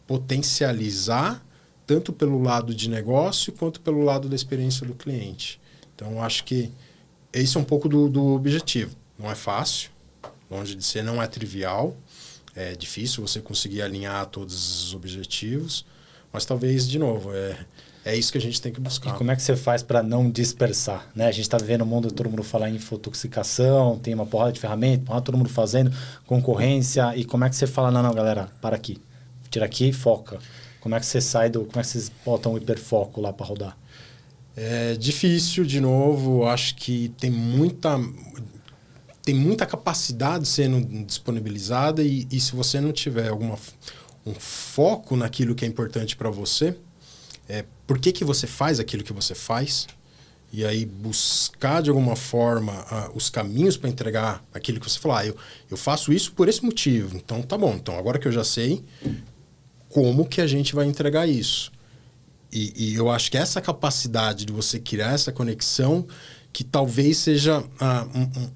potencializar, tanto pelo lado de negócio quanto pelo lado da experiência do cliente. Então, acho que esse é um pouco do objetivo. Não é fácil, longe de ser, não é trivial. É difícil você conseguir alinhar todos os objetivos, mas talvez, de novo, é isso que a gente tem que buscar. E como é que você faz para não dispersar? Né? A gente está vivendo um mundo, todo mundo fala em infotoxicação, tem uma porrada de ferramentas, todo mundo fazendo, concorrência, e como é que você fala, não, galera, para aqui, tira aqui e foca. Como é que você como é que vocês botam o hiperfoco lá para rodar? É difícil, de novo. Acho que tem muita capacidade sendo disponibilizada e se você não tiver um foco naquilo que é importante para você, por que você faz aquilo que você faz? E aí buscar, de alguma forma, os caminhos para entregar aquilo que você falou. Eu faço isso por esse motivo. Então, tá bom. Então, agora que eu já sei, como que a gente vai entregar isso? E eu acho que essa capacidade de você criar essa conexão, que talvez seja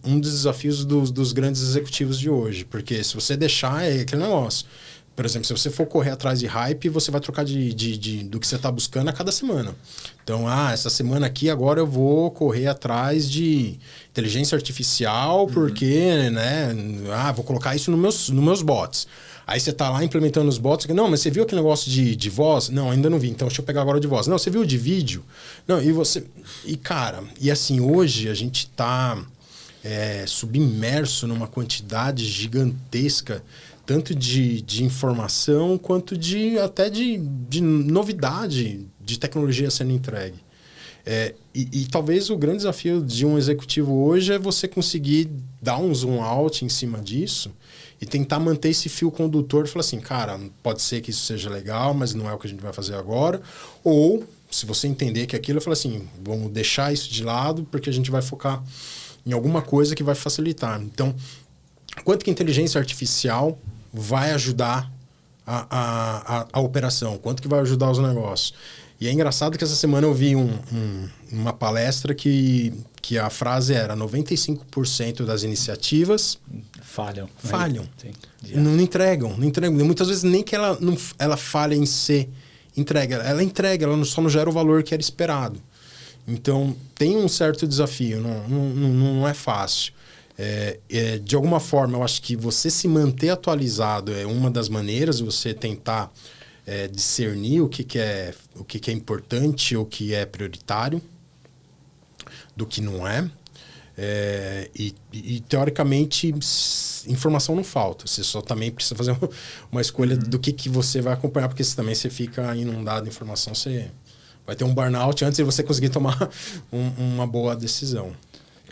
um dos desafios dos grandes executivos de hoje. Porque se você deixar, é aquele negócio. Por exemplo, se você for correr atrás de hype, você vai trocar do que você está buscando a cada semana. Então, essa semana aqui, agora eu vou correr atrás de inteligência artificial, porque, né? Vou colocar isso nos meus bots. Aí você tá lá implementando os bots. Não, mas você viu aquele negócio de voz? Não, ainda não vi. Então, deixa eu pegar agora de voz. Não, você viu de vídeo? Não, e você... E, cara, e assim, hoje a gente tá submerso numa quantidade gigantesca, tanto de informação, quanto até de novidade de tecnologia sendo entregue. E talvez o grande desafio de um executivo hoje é você conseguir dar um zoom out em cima disso e tentar manter esse fio condutor e falar assim, cara, pode ser que isso seja legal, mas não é o que a gente vai fazer agora. Ou, se você entender que aquilo, eu falo assim, vamos deixar isso de lado porque a gente vai focar em alguma coisa que vai facilitar. Então, quanto que a inteligência artificial vai ajudar a operação? Quanto que vai ajudar os negócios? E é engraçado que essa semana eu vi uma palestra que a frase era 95% das iniciativas falham. Não entregam. Muitas vezes nem que ela falha em ser entrega. Ela entrega, ela só não gera o valor que era esperado. Então, tem um certo desafio, não é fácil. De alguma forma, eu acho que você se manter atualizado é uma das maneiras, você tentar discernir o que é importante, o que é prioritário, do que não é. E teoricamente, informação não falta. Você só também precisa fazer uma escolha do que você vai acompanhar, porque se também você fica inundado de informação, você vai ter um burnout antes de você conseguir tomar uma boa decisão.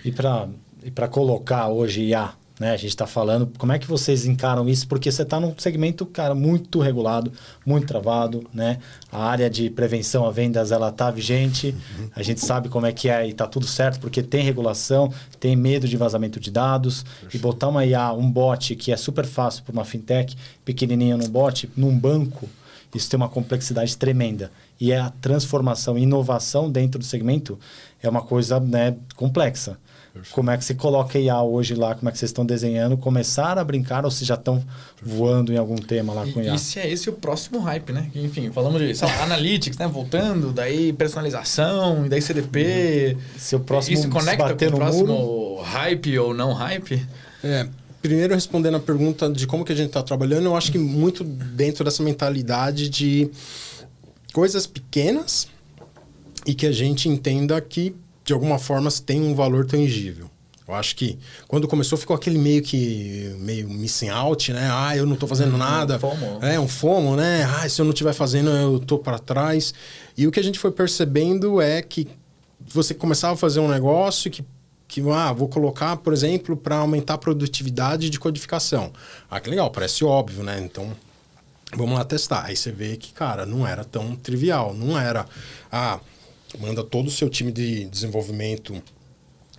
E para colocar hoje IA, né? A gente está falando, como é que vocês encaram isso? Porque você está num segmento, cara, muito regulado, muito travado, né? A área de prevenção a vendas, ela está vigente. A gente sabe como é que é e está tudo certo, porque tem regulação, tem medo de vazamento de dados. Perfeito. E botar uma IA, um bot, que é super fácil para uma fintech, pequenininho no bot, num banco, isso tem uma complexidade tremenda. E a transformação, inovação dentro do segmento é uma coisa, né, complexa. Perfeito. Como é que você coloca IA hoje lá? Como é que vocês estão desenhando? Começar a brincar ou se já estão voando em algum tema lá com IA? E se é esse o próximo hype, né? Enfim, falamos de analytics, né? Voltando, daí personalização, e daí CDP. Se o próximo isso conecta bater com o no próximo muro? hype ou não hype? Primeiro, respondendo a pergunta de como que a gente está trabalhando, eu acho que muito dentro dessa mentalidade de coisas pequenas e que a gente entenda que, de alguma forma, tem um valor tangível. Eu acho que quando começou ficou aquele meio missing out, né? Eu não estou fazendo nada. FOMO. Um FOMO, né? Se eu não estiver fazendo, eu estou para trás. E o que a gente foi percebendo é que você começava a fazer um negócio que vou colocar, por exemplo, para aumentar a produtividade de codificação. Que legal, parece óbvio, né? Então, vamos lá testar. Aí você vê que, cara, não era tão trivial. Não era, manda todo o seu time de desenvolvimento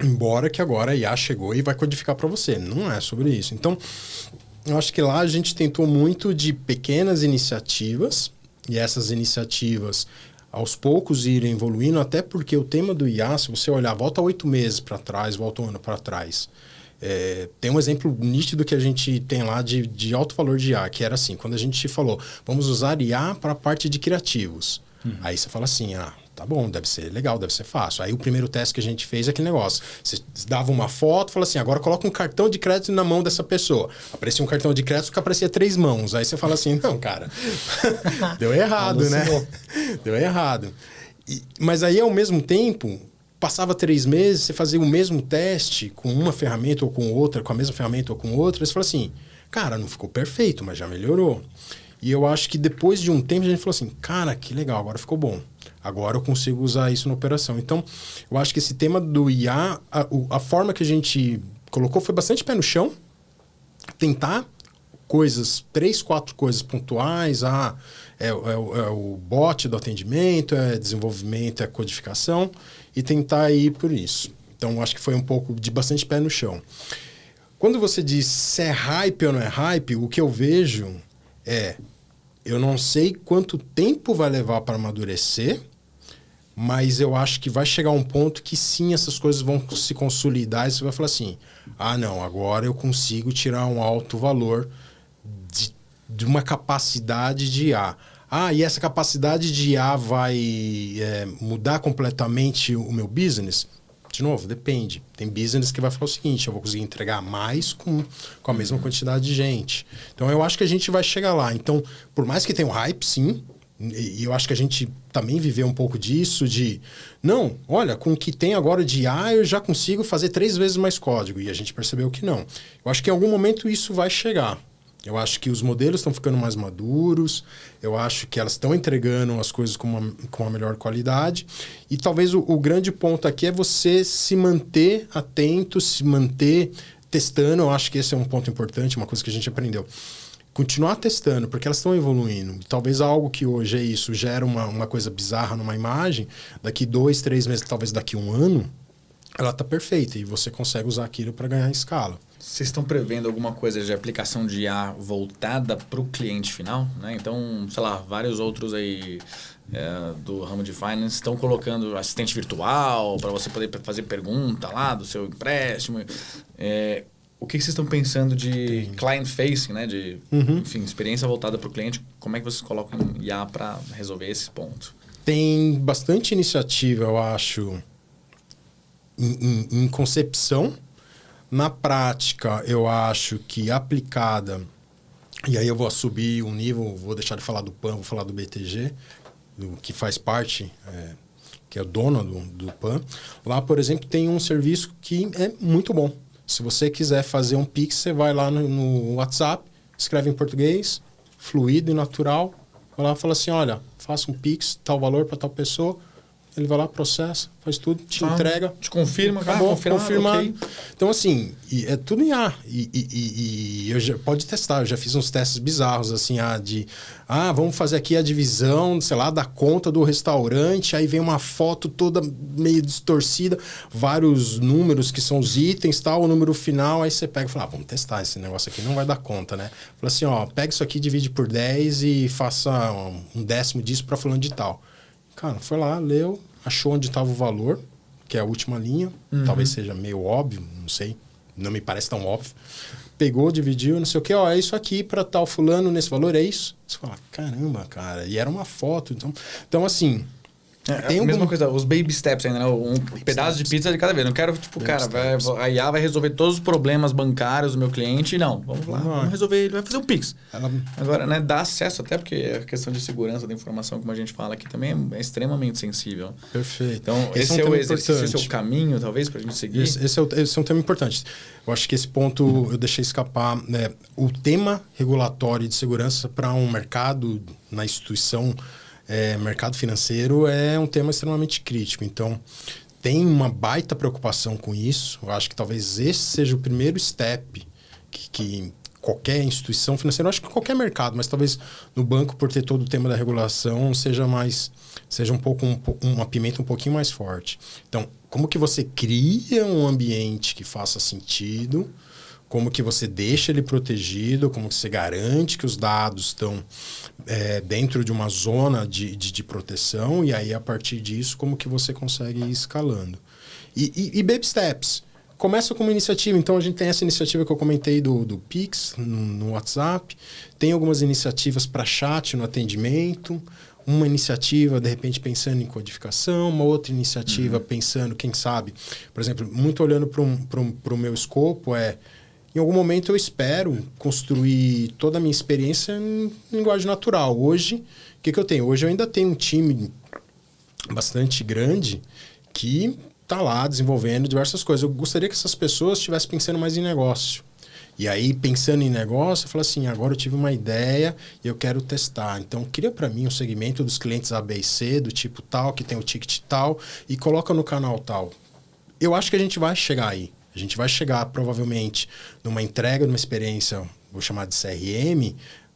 embora que agora a IA chegou e vai codificar para você. Não é sobre isso. Então, eu acho que lá a gente tentou muito de pequenas iniciativas e essas iniciativas aos poucos irem evoluindo, até porque o tema do IA, se você olhar, volta 8 meses para trás, volta um ano para trás. Tem um exemplo nítido que a gente tem lá de alto valor de IA, que era assim, quando a gente falou, vamos usar IA para a parte de criativos. Aí você fala assim, tá bom, deve ser legal, deve ser fácil. Aí o primeiro teste que a gente fez é aquele negócio. Você dava uma foto, fala assim, agora coloca um cartão de crédito na mão dessa pessoa. Aparecia um cartão de crédito que aparecia 3 mãos. Aí você fala assim, não, cara, deu errado, né? Deu errado. Mas aí, ao mesmo tempo, passava 3 meses, você fazia o mesmo teste com uma ferramenta ou com outra, com a mesma ferramenta ou com outra, e você fala assim, cara, não ficou perfeito, mas já melhorou. E eu acho que depois de um tempo a gente falou assim, cara, que legal, agora ficou bom. Agora eu consigo usar isso na operação. Então, eu acho que esse tema do IA, a forma que a gente colocou foi bastante pé no chão. Tentar coisas, 3, 4 coisas pontuais. É o bot do atendimento, é desenvolvimento, é codificação. E tentar ir por isso. Então, eu acho que foi um pouco de bastante pé no chão. Quando você diz se é hype ou não é hype, o que eu vejo eu não sei quanto tempo vai levar para amadurecer, mas eu acho que vai chegar um ponto que sim, essas coisas vão se consolidar e você vai falar assim, não, agora eu consigo tirar um alto valor de uma capacidade de IA. E essa capacidade de IA vai mudar completamente o meu business? De novo, depende. Tem business que vai falar o seguinte, eu vou conseguir entregar mais com a mesma quantidade de gente. Então, eu acho que a gente vai chegar lá. Então, por mais que tenha um hype, sim, e eu acho que a gente também viveu um pouco disso, não, olha, com o que tem agora de IA, eu já consigo fazer 3 vezes mais código. E a gente percebeu que não. Eu acho que em algum momento isso vai chegar. Eu acho que os modelos estão ficando mais maduros, eu acho que elas estão entregando as coisas com uma melhor qualidade. E talvez o grande ponto aqui é você se manter atento, se manter testando. Eu acho que esse é um ponto importante, uma coisa que a gente aprendeu. Continuar testando, porque elas estão evoluindo. Talvez algo que hoje é isso, gera uma coisa bizarra numa imagem, daqui 2, 3 meses, talvez daqui 1 ano, ela está perfeita e você consegue usar aquilo para ganhar escala. Vocês estão prevendo alguma coisa de aplicação de IA voltada para o cliente final? Né? Então, sei lá, vários outros aí do ramo de finance estão colocando assistente virtual para você poder fazer pergunta lá do seu empréstimo. O que vocês estão pensando de client facing, né? De enfim, experiência voltada para o cliente? Como é que vocês colocam IA para resolver esse ponto? Tem bastante iniciativa, eu acho, em concepção. Na prática, eu acho que aplicada, e aí eu vou subir um nível, vou deixar de falar do PAN, vou falar do BTG, que faz parte, que é o dono do PAN. Lá, por exemplo, tem um serviço que é muito bom. Se você quiser fazer um Pix, você vai lá no WhatsApp, escreve em português, fluido e natural, vai lá e fala assim, olha, faça um Pix, tal valor para tal pessoa. Ele vai lá, processa, faz tudo, te entrega. Te confirma, acabou, confirmado. Okay. Então, assim, é tudo em A. E pode testar, eu já fiz uns testes bizarros, assim, vamos fazer aqui a divisão, sei lá, da conta do restaurante, aí vem uma foto toda meio distorcida, vários números que são os itens, tal, o número final, aí você pega e fala, vamos testar esse negócio aqui, não vai dar conta, né? Fala assim, pega isso aqui, divide por 10 e faça um décimo disso para fulano de tal. Cara, foi lá, leu, achou onde estava o valor, que é a última linha. Talvez seja meio óbvio, não sei. Não me parece tão óbvio. Pegou, dividiu, não sei o quê. É isso aqui para tal fulano nesse valor, é isso? Você fala, caramba, cara. E era uma foto. Então assim... Tem a mesma coisa, os baby steps ainda, né? Um pedaço de pizza de cada vez. Não quero, a IA vai resolver todos os problemas bancários do meu cliente. Não, vamos lá, vamos resolver. Ele vai fazer um Pix. Agora, né, dá acesso, até porque a questão de segurança da informação, como a gente fala aqui, também é extremamente sensível. Perfeito. Então, esse é o exercício, esse é o caminho, talvez, para a gente seguir. Esse é um tema importante. Eu acho que esse ponto eu deixei escapar. Né? O tema regulatório de segurança para um mercado na instituição... mercado financeiro é um tema extremamente crítico. Então, tem uma baita preocupação com isso. Eu acho que talvez esse seja o primeiro step que qualquer instituição financeira, eu acho que qualquer mercado, mas talvez no banco, por ter todo o tema da regulação, seja uma pimenta um pouquinho mais forte. Então, como que você cria um ambiente que faça sentido? Como que você deixa ele protegido, como que você garante que os dados estão dentro de uma zona de proteção, e aí, a partir disso, como que você consegue ir escalando. E baby steps. Começa com uma iniciativa. Então, a gente tem essa iniciativa que eu comentei do Pix, no WhatsApp. Tem algumas iniciativas para chat no atendimento. Uma iniciativa, de repente, pensando em codificação. Uma outra iniciativa pensando, quem sabe... Por exemplo, muito olhando para o meu escopo, em algum momento eu espero construir toda a minha experiência em linguagem natural. Hoje, o que eu tenho? Hoje eu ainda tenho um time bastante grande que está lá desenvolvendo diversas coisas. Eu gostaria que essas pessoas estivessem pensando mais em negócio. E aí, pensando em negócio, eu falo assim, agora eu tive uma ideia e eu quero testar. Então, cria para mim um segmento dos clientes A, B e C, do tipo tal, que tem o ticket tal, e coloca no canal tal. Eu acho que a gente vai chegar aí. A gente vai chegar, provavelmente, numa entrega, numa experiência, vou chamar de CRM,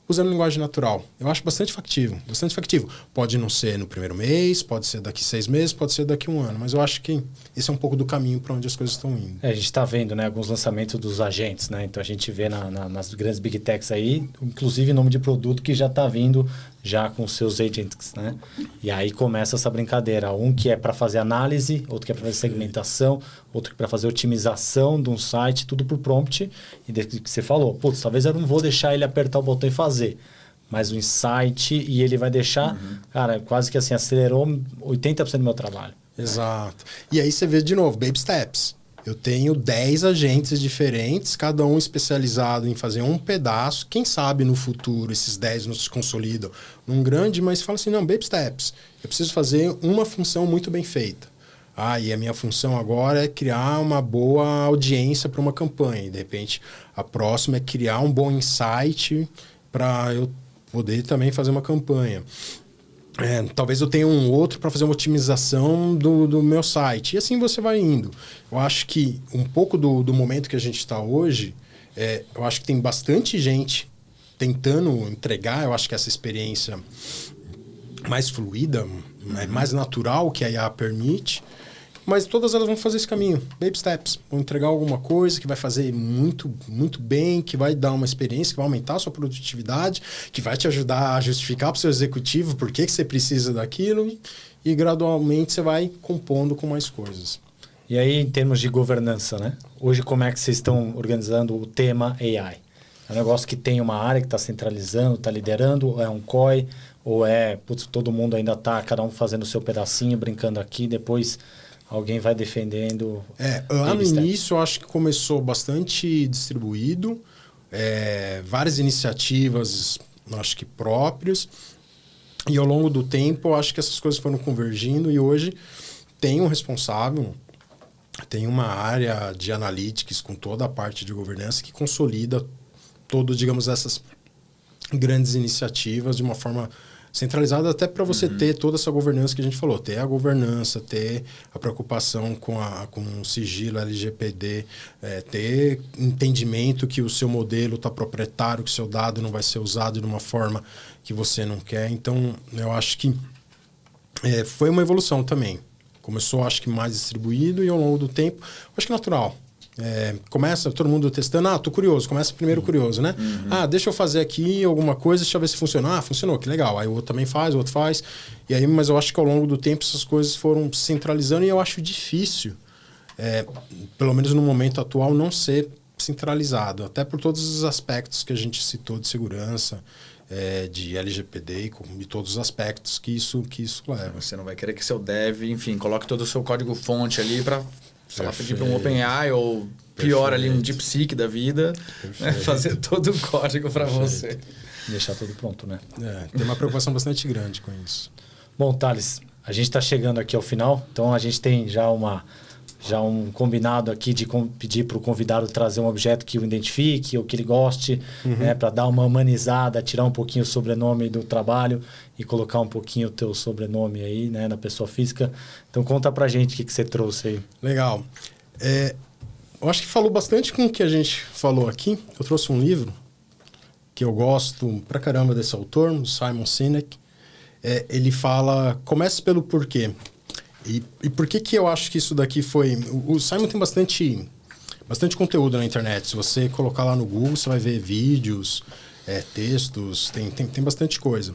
usando linguagem natural. Eu acho bastante factível, bastante factível. Pode não ser no primeiro mês, pode ser daqui 6 meses, pode ser daqui 1 ano. Mas eu acho que esse é um pouco do caminho para onde as coisas estão indo. A gente está vendo, né, alguns lançamentos dos agentes, né? Então, a gente vê nas grandes big techs aí, inclusive nome de produto que já está vindo já com seus agents, né? E aí começa essa brincadeira. Um que é para fazer análise, outro que é para fazer segmentação, outro que é para fazer otimização de um site, tudo por prompt. E desde que você falou, putz, talvez eu não vou deixar ele apertar o botão e fazer. Mas o insight, e ele vai deixar, cara, quase que assim, acelerou 80% do meu trabalho. Exato. E aí você vê de novo, baby steps. Eu tenho 10 agentes diferentes, cada um especializado em fazer um pedaço. Quem sabe no futuro esses 10 não se consolidam num grande, mas fala assim, não, baby steps. Eu preciso fazer uma função muito bem feita. E a minha função agora é criar uma boa audiência para uma campanha. E, de repente, a próxima é criar um bom insight para eu poder também fazer uma campanha. Talvez eu tenha um outro para fazer uma otimização do meu site. E assim você vai indo. Eu acho que um pouco do momento que a gente está hoje, eu acho que tem bastante gente tentando entregar, eu acho que essa experiência mais fluida, mais natural que a IA permite, mas todas elas vão fazer esse caminho, baby steps. Vão entregar alguma coisa que vai fazer muito, muito bem, que vai dar uma experiência, que vai aumentar a sua produtividade, que vai te ajudar a justificar para o seu executivo por que você precisa daquilo e gradualmente você vai compondo com mais coisas. E aí, em termos de governança, né? Hoje, como é que vocês estão organizando o tema AI? É um negócio que tem uma área que está centralizando, está liderando, é um COI, Ou putz, todo mundo ainda tá, cada um fazendo o seu pedacinho, brincando aqui, depois alguém vai defendendo... Lá no início eu acho que começou bastante distribuído, várias iniciativas, acho que próprias, e ao longo do tempo eu acho que essas coisas foram convergindo e hoje tem um responsável, tem uma área de analytics com toda a parte de governança que consolida digamos, essas grandes iniciativas de uma forma centralizada, até para você ter toda essa governança que a gente falou, ter a governança, ter a preocupação com o sigilo LGPD, ter entendimento que o seu modelo está proprietário, que o seu dado não vai ser usado de uma forma que você não quer. Então, eu acho que foi uma evolução também. Começou, acho que mais distribuído e ao longo do tempo, acho que natural. Começa todo mundo testando, tô curioso, começa primeiro curioso, né? Deixa eu fazer aqui alguma coisa, deixa eu ver se funciona. Funcionou, que legal. Aí o outro também faz, o outro faz. E aí, mas eu acho que ao longo do tempo essas coisas foram se centralizando e eu acho difícil, pelo menos no momento atual, não ser centralizado. Até por todos os aspectos que a gente citou de segurança, de LGPD e todos os aspectos que isso leva. Você não vai querer que seu dev, enfim, coloque todo o seu código-fonte ali para... sei lá, pedir para um OpenAI ou pior ali um DeepSeek da vida, né? Fazer todo o código para você. Deixar tudo pronto, né? Tem uma preocupação bastante grande com isso. Bom, Thales, a gente está chegando aqui ao final, então a gente tem já um combinado aqui de pedir para o convidado trazer um objeto que o identifique ou que ele goste, né, para dar uma humanizada, tirar um pouquinho o sobrenome do trabalho e colocar um pouquinho o teu sobrenome aí, né, na pessoa física. Então conta pra gente o que você trouxe aí. Legal. Eu acho que falou bastante com o que a gente falou aqui. Eu trouxe um livro que eu gosto pra caramba desse autor, o Simon Sinek. Ele fala, comece pelo porquê. E por que eu acho que isso daqui foi... O Simon tem bastante conteúdo na internet. Se você colocar lá no Google, você vai ver vídeos, textos, tem bastante coisa.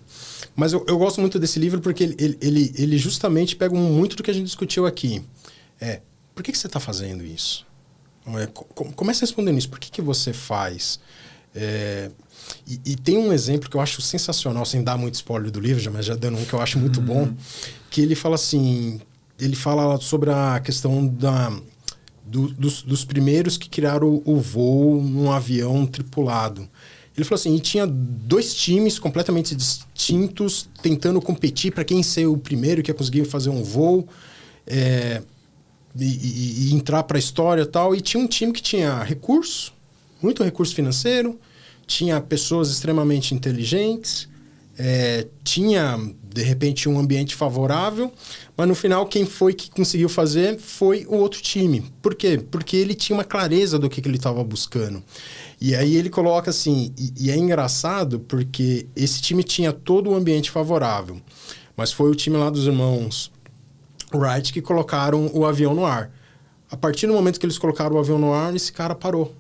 Mas eu gosto muito desse livro porque ele justamente pega muito do que a gente discutiu aqui. Por que você está fazendo isso? Comece respondendo isso. Por que você faz? E tem um exemplo que eu acho sensacional, sem dar muito spoiler do livro, mas já dando um que eu acho muito bom, que ele fala assim... Ele fala sobre a questão dos primeiros que criaram o voo num avião tripulado. Ele falou assim, e tinha 2 times completamente distintos tentando competir para quem ser o primeiro que ia conseguir fazer um voo e entrar para a história e tal. E tinha um time que tinha muito recurso financeiro, tinha pessoas extremamente inteligentes, tinha, de repente, um ambiente favorável, mas no final quem foi que conseguiu fazer foi o outro time. Por quê? Porque ele tinha uma clareza do que ele estava buscando. E aí ele coloca assim, e é engraçado porque esse time tinha todo o ambiente favorável, mas foi o time lá dos irmãos Wright que colocaram o avião no ar. A partir do momento que eles colocaram o avião no ar, esse cara parou.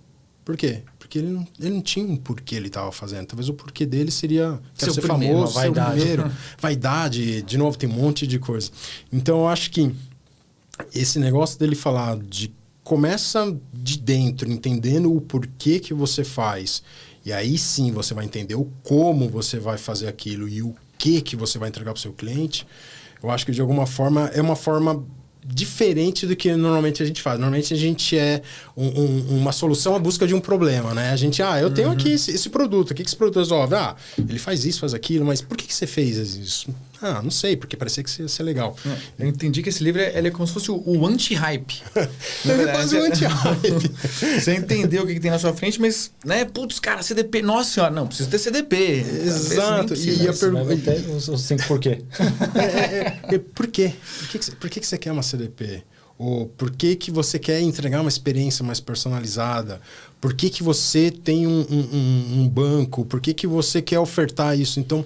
Por quê? Porque ele não tinha um porquê ele estava fazendo. Talvez o porquê dele seria ser famoso, ser o primeiro. Vaidade, de novo, tem um monte de coisa. Então, eu acho que esse negócio dele falar de começa de dentro, entendendo o porquê que você faz. E aí sim você vai entender o como você vai fazer aquilo e o que você vai entregar para o seu cliente. Eu acho que de alguma forma é uma forma diferente do que normalmente a gente faz. Normalmente a gente uma solução à busca de um problema, né? A gente, eu tenho aqui esse produto, o que esse produto resolve? Ele faz isso, faz aquilo, mas por que você fez isso? Não sei, porque parecia que ia ser legal. Eu entendi que esse livro ele é como se fosse o anti-hype. É quase o anti-hype. Você entendeu o que tem na sua frente, mas, né, putz, cara, CDP, nossa senhora, não, preciso ter CDP. Exato. E a pergunta... Os 5 por quê? Por quê? Por que você quer uma CDP? Ou por que você quer entregar uma experiência mais personalizada? Por que você tem um banco? Por que você quer ofertar isso? Então,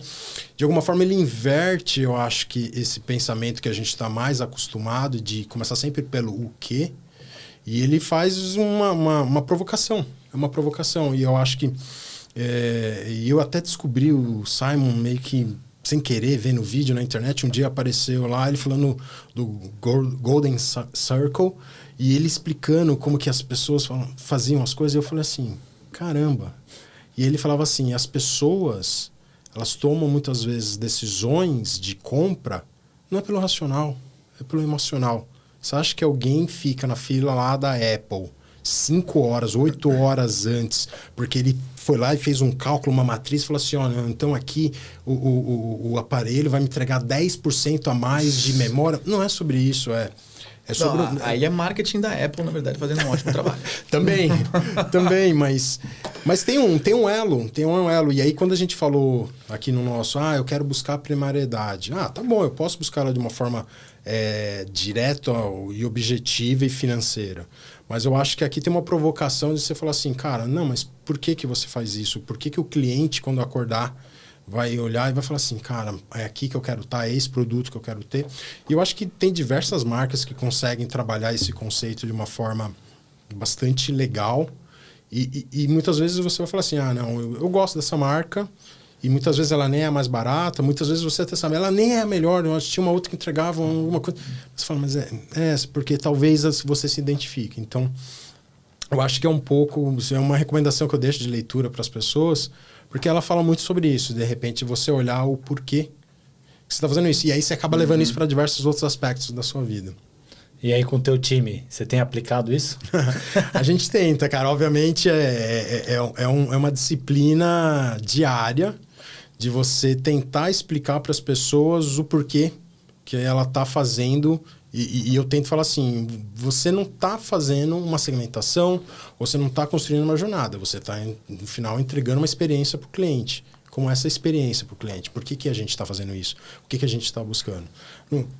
de alguma forma, ele inverte, eu acho que esse pensamento que a gente está mais acostumado de começar sempre pelo o quê, e ele faz uma provocação. É uma provocação. E eu acho que... eu até descobri o Simon meio que sem querer, vendo vídeo na internet, um dia apareceu lá, ele falando do Golden Circle, e ele explicando como que as pessoas faziam as coisas, e eu falei assim, caramba. E ele falava assim, as pessoas, elas tomam muitas vezes decisões de compra, não é pelo racional, é pelo emocional. Você acha que alguém fica na fila lá da Apple 5 horas, 8 horas antes, porque ele foi lá e fez um cálculo, uma matriz, e falou assim, olha, então aqui o aparelho vai me entregar 10% a mais de memória. Não é sobre isso, é sobre... Não, aí é marketing da Apple, na verdade, fazendo um ótimo trabalho. Também, mas tem um elo. E aí, quando a gente falou aqui no nosso, eu quero buscar primariedade. Tá bom, eu posso buscar ela de uma forma direta e objetiva e financeira. Mas eu acho que aqui tem uma provocação de você falar assim, cara, não, mas por que você faz isso? Por que o cliente, quando acordar, vai olhar e vai falar assim, cara, é aqui que eu quero estar, é esse produto que eu quero ter. E eu acho que tem diversas marcas que conseguem trabalhar esse conceito de uma forma bastante legal. E muitas vezes você vai falar assim, não, eu gosto dessa marca, e muitas vezes ela nem é a mais barata, muitas vezes você até sabe, ela nem é a melhor, eu acho que tinha uma outra que entregava alguma coisa. Você fala, mas porque talvez você se identifique. Então, eu acho que é uma recomendação que eu deixo de leitura para as pessoas, porque ela fala muito sobre isso. De repente, você olhar o porquê que você está fazendo isso. E aí você acaba levando isso para diversos outros aspectos da sua vida. E aí, com o teu time, você tem aplicado isso? A gente tenta, cara. Obviamente, é uma disciplina diária de você tentar explicar para as pessoas o porquê que ela está fazendo. E eu tento falar assim, você não está fazendo uma segmentação, você não está construindo uma jornada, você está, no final, entregando uma experiência para o cliente. Como essa experiência para o cliente? Por que a gente está fazendo isso? O que a gente está buscando?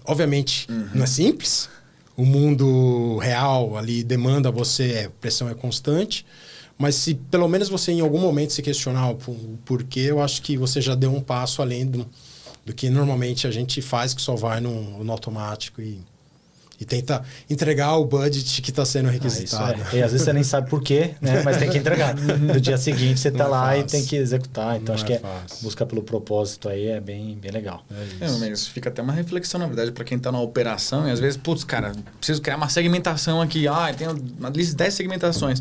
Obviamente, não é simples. O mundo real ali demanda você, a pressão é constante, mas se pelo menos você em algum momento se questionar o porquê, eu acho que você já deu um passo além do que normalmente a gente faz, que só vai no automático e tenta entregar o budget que está sendo requisitado. E às vezes você nem sabe por quê, né? Mas tem que entregar. No dia seguinte você está lá e tem que executar. Então acho que busca pelo propósito aí é bem legal. Mas fica até uma reflexão, na verdade, para quem está na operação e às vezes, putz, cara, preciso criar uma segmentação aqui. Tem uma lista de 10 segmentações.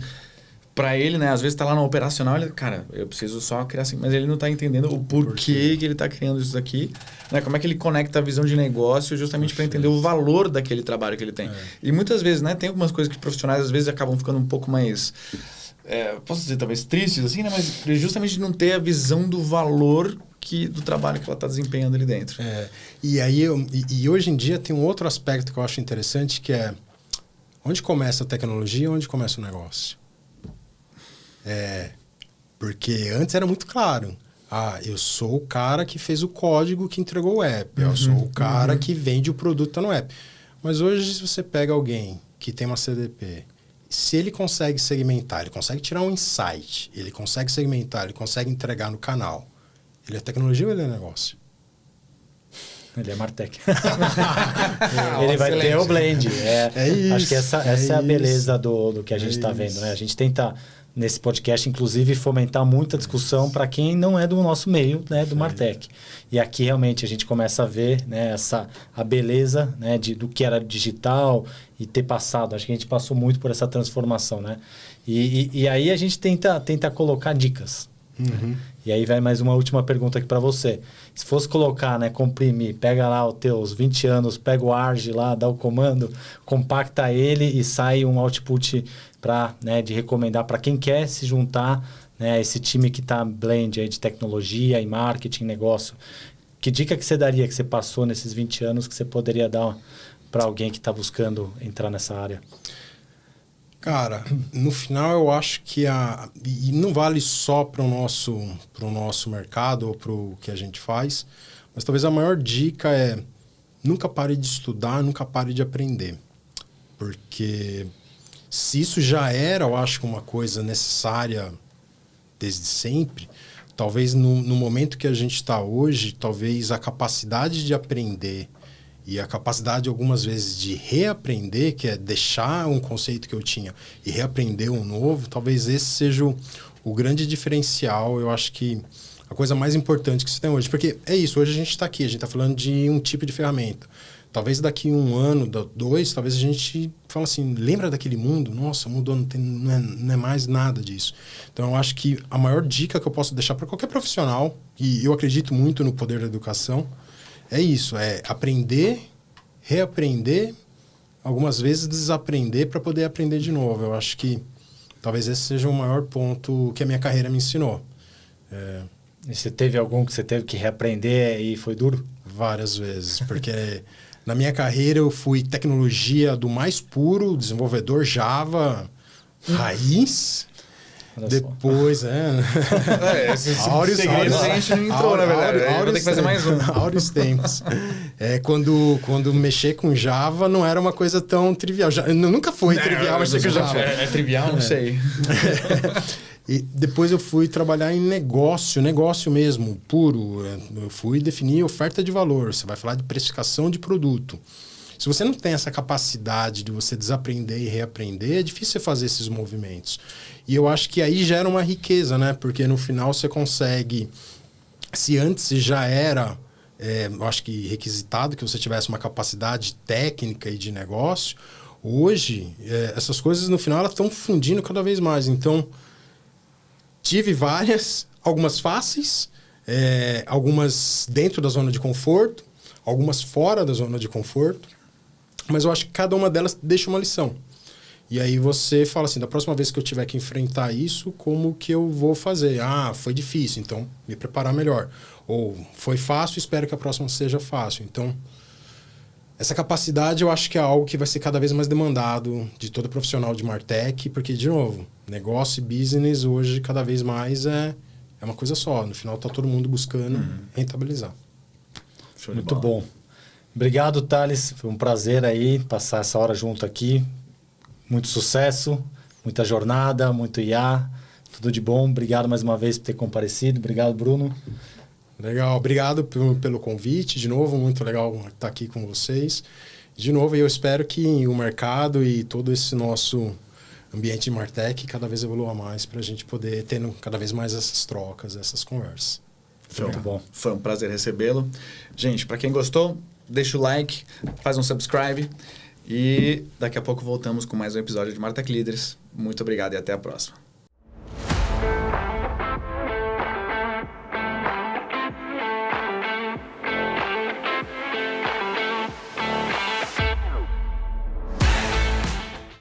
Para ele, né? Às vezes está lá no operacional, ele, cara, eu preciso só criar assim, mas ele não está entendendo o porquê que ele está criando isso aqui, né? Como é que ele conecta a visão de negócio justamente para entender o valor daquele trabalho que ele tem. E muitas vezes, né? Tem algumas coisas que profissionais às vezes acabam ficando um pouco mais, posso dizer, talvez tristes, assim, né? Mas justamente não ter a visão do valor do trabalho que ela está desempenhando ali dentro. E aí, e hoje em dia tem um outro aspecto que eu acho interessante, que é onde começa a tecnologia e onde começa o negócio. Porque antes era muito claro. Eu sou o cara que fez o código que entregou o app. Eu sou o cara que vende o produto que tá no app. Mas hoje, se você pega alguém que tem uma CDP, se ele consegue segmentar, ele consegue tirar um insight, ele consegue segmentar, ele consegue entregar no canal, ele é tecnologia ou ele é negócio? Ele é Martech. Ele vai ter o blend. Isso. Acho que essa é a beleza do que a gente está vendo, né? A gente tenta, nesse podcast, inclusive, fomentar muita discussão para quem não é do nosso meio, né, do Martech. E aqui, realmente, a gente começa a ver, né, a beleza, né, do que era digital e ter passado. Acho que a gente passou muito por essa transformação, né? E aí a gente tenta colocar dicas. E aí vai mais uma última pergunta aqui para você. Se fosse colocar, né, comprimir, pega lá os teus 20 anos, pega o ARG lá, dá o comando, compacta ele e sai um output de recomendar para quem quer se juntar, né, esse time que está blend aí de tecnologia e marketing, negócio. Que dica que você daria, que você passou nesses 20 anos, que você poderia dar para alguém que está buscando entrar nessa área? Cara, no final eu acho que e não vale só para o nosso mercado ou para o que a gente faz, mas talvez a maior dica é nunca pare de estudar, nunca pare de aprender. Porque se isso já era, eu acho, uma coisa necessária desde sempre, talvez no momento que a gente está hoje, talvez a capacidade de aprender e a capacidade, algumas vezes, de reaprender, que é deixar um conceito que eu tinha e reaprender um novo, talvez esse seja o grande diferencial. Eu acho que a coisa mais importante que você tem hoje. Porque é isso, hoje a gente está aqui, a gente está falando de um tipo de ferramenta. talvez daqui 1 ano, 2, talvez a gente fale assim, lembra daquele mundo? Nossa, mudou, não é mais nada disso. Então, eu acho que a maior dica que eu posso deixar para qualquer profissional, e eu acredito muito no poder da educação, é isso, é aprender, reaprender, algumas vezes desaprender para poder aprender de novo. Eu acho que talvez esse seja o maior ponto que a minha carreira me ensinou. E você teve algum que você teve que reaprender e foi duro? Várias vezes, porque na minha carreira eu fui tecnologia do mais puro, desenvolvedor Java, raiz. Depois, esses segredos a gente não entrou, na verdade. Eu vou ter que fazer mais um. Áureos tempos. Quando mexer com Java não era uma coisa tão trivial. Nunca foi trivial mexer com Java. É trivial? Não sei. E depois eu fui trabalhar em negócio mesmo, puro. Eu fui definir oferta de valor. Você vai falar de precificação de produto. Se você não tem essa capacidade de você desaprender e reaprender, é difícil você fazer esses movimentos. E eu acho que aí gera uma riqueza, né? Porque no final você consegue... Se antes já era, eu acho que requisitado que você tivesse uma capacidade técnica e de negócio, hoje, essas coisas no final elas estão fundindo cada vez mais. Então, tive várias, algumas fáceis, algumas dentro da zona de conforto, algumas fora da zona de conforto, mas eu acho que cada uma delas deixa uma lição. E aí você fala assim, da próxima vez que eu tiver que enfrentar isso, como que eu vou fazer? Ah, foi difícil, então me preparar melhor. Ou foi fácil, espero que a próxima seja fácil. Então, essa capacidade eu acho que é algo que vai ser cada vez mais demandado de todo profissional de Martech, porque, de novo, negócio e business hoje cada vez mais é uma coisa só. No final está todo mundo buscando rentabilizar. Muito bom. Obrigado, Thales. Foi um prazer aí passar essa hora junto aqui. Muito sucesso, muita jornada, muito IA, tudo de bom. Obrigado mais uma vez por ter comparecido. Obrigado, Bruno. Legal, obrigado pelo convite. De novo, muito legal estar aqui com vocês. De novo, eu espero que o mercado e todo esse nosso ambiente de Martech cada vez evolua mais para a gente poder ter cada vez mais essas trocas, essas conversas. Muito bom. Foi um prazer recebê-lo. Gente, para quem gostou, deixa o like, faz um subscribe. E daqui a pouco voltamos com mais um episódio de Martech Leaders. Muito obrigado e até a próxima.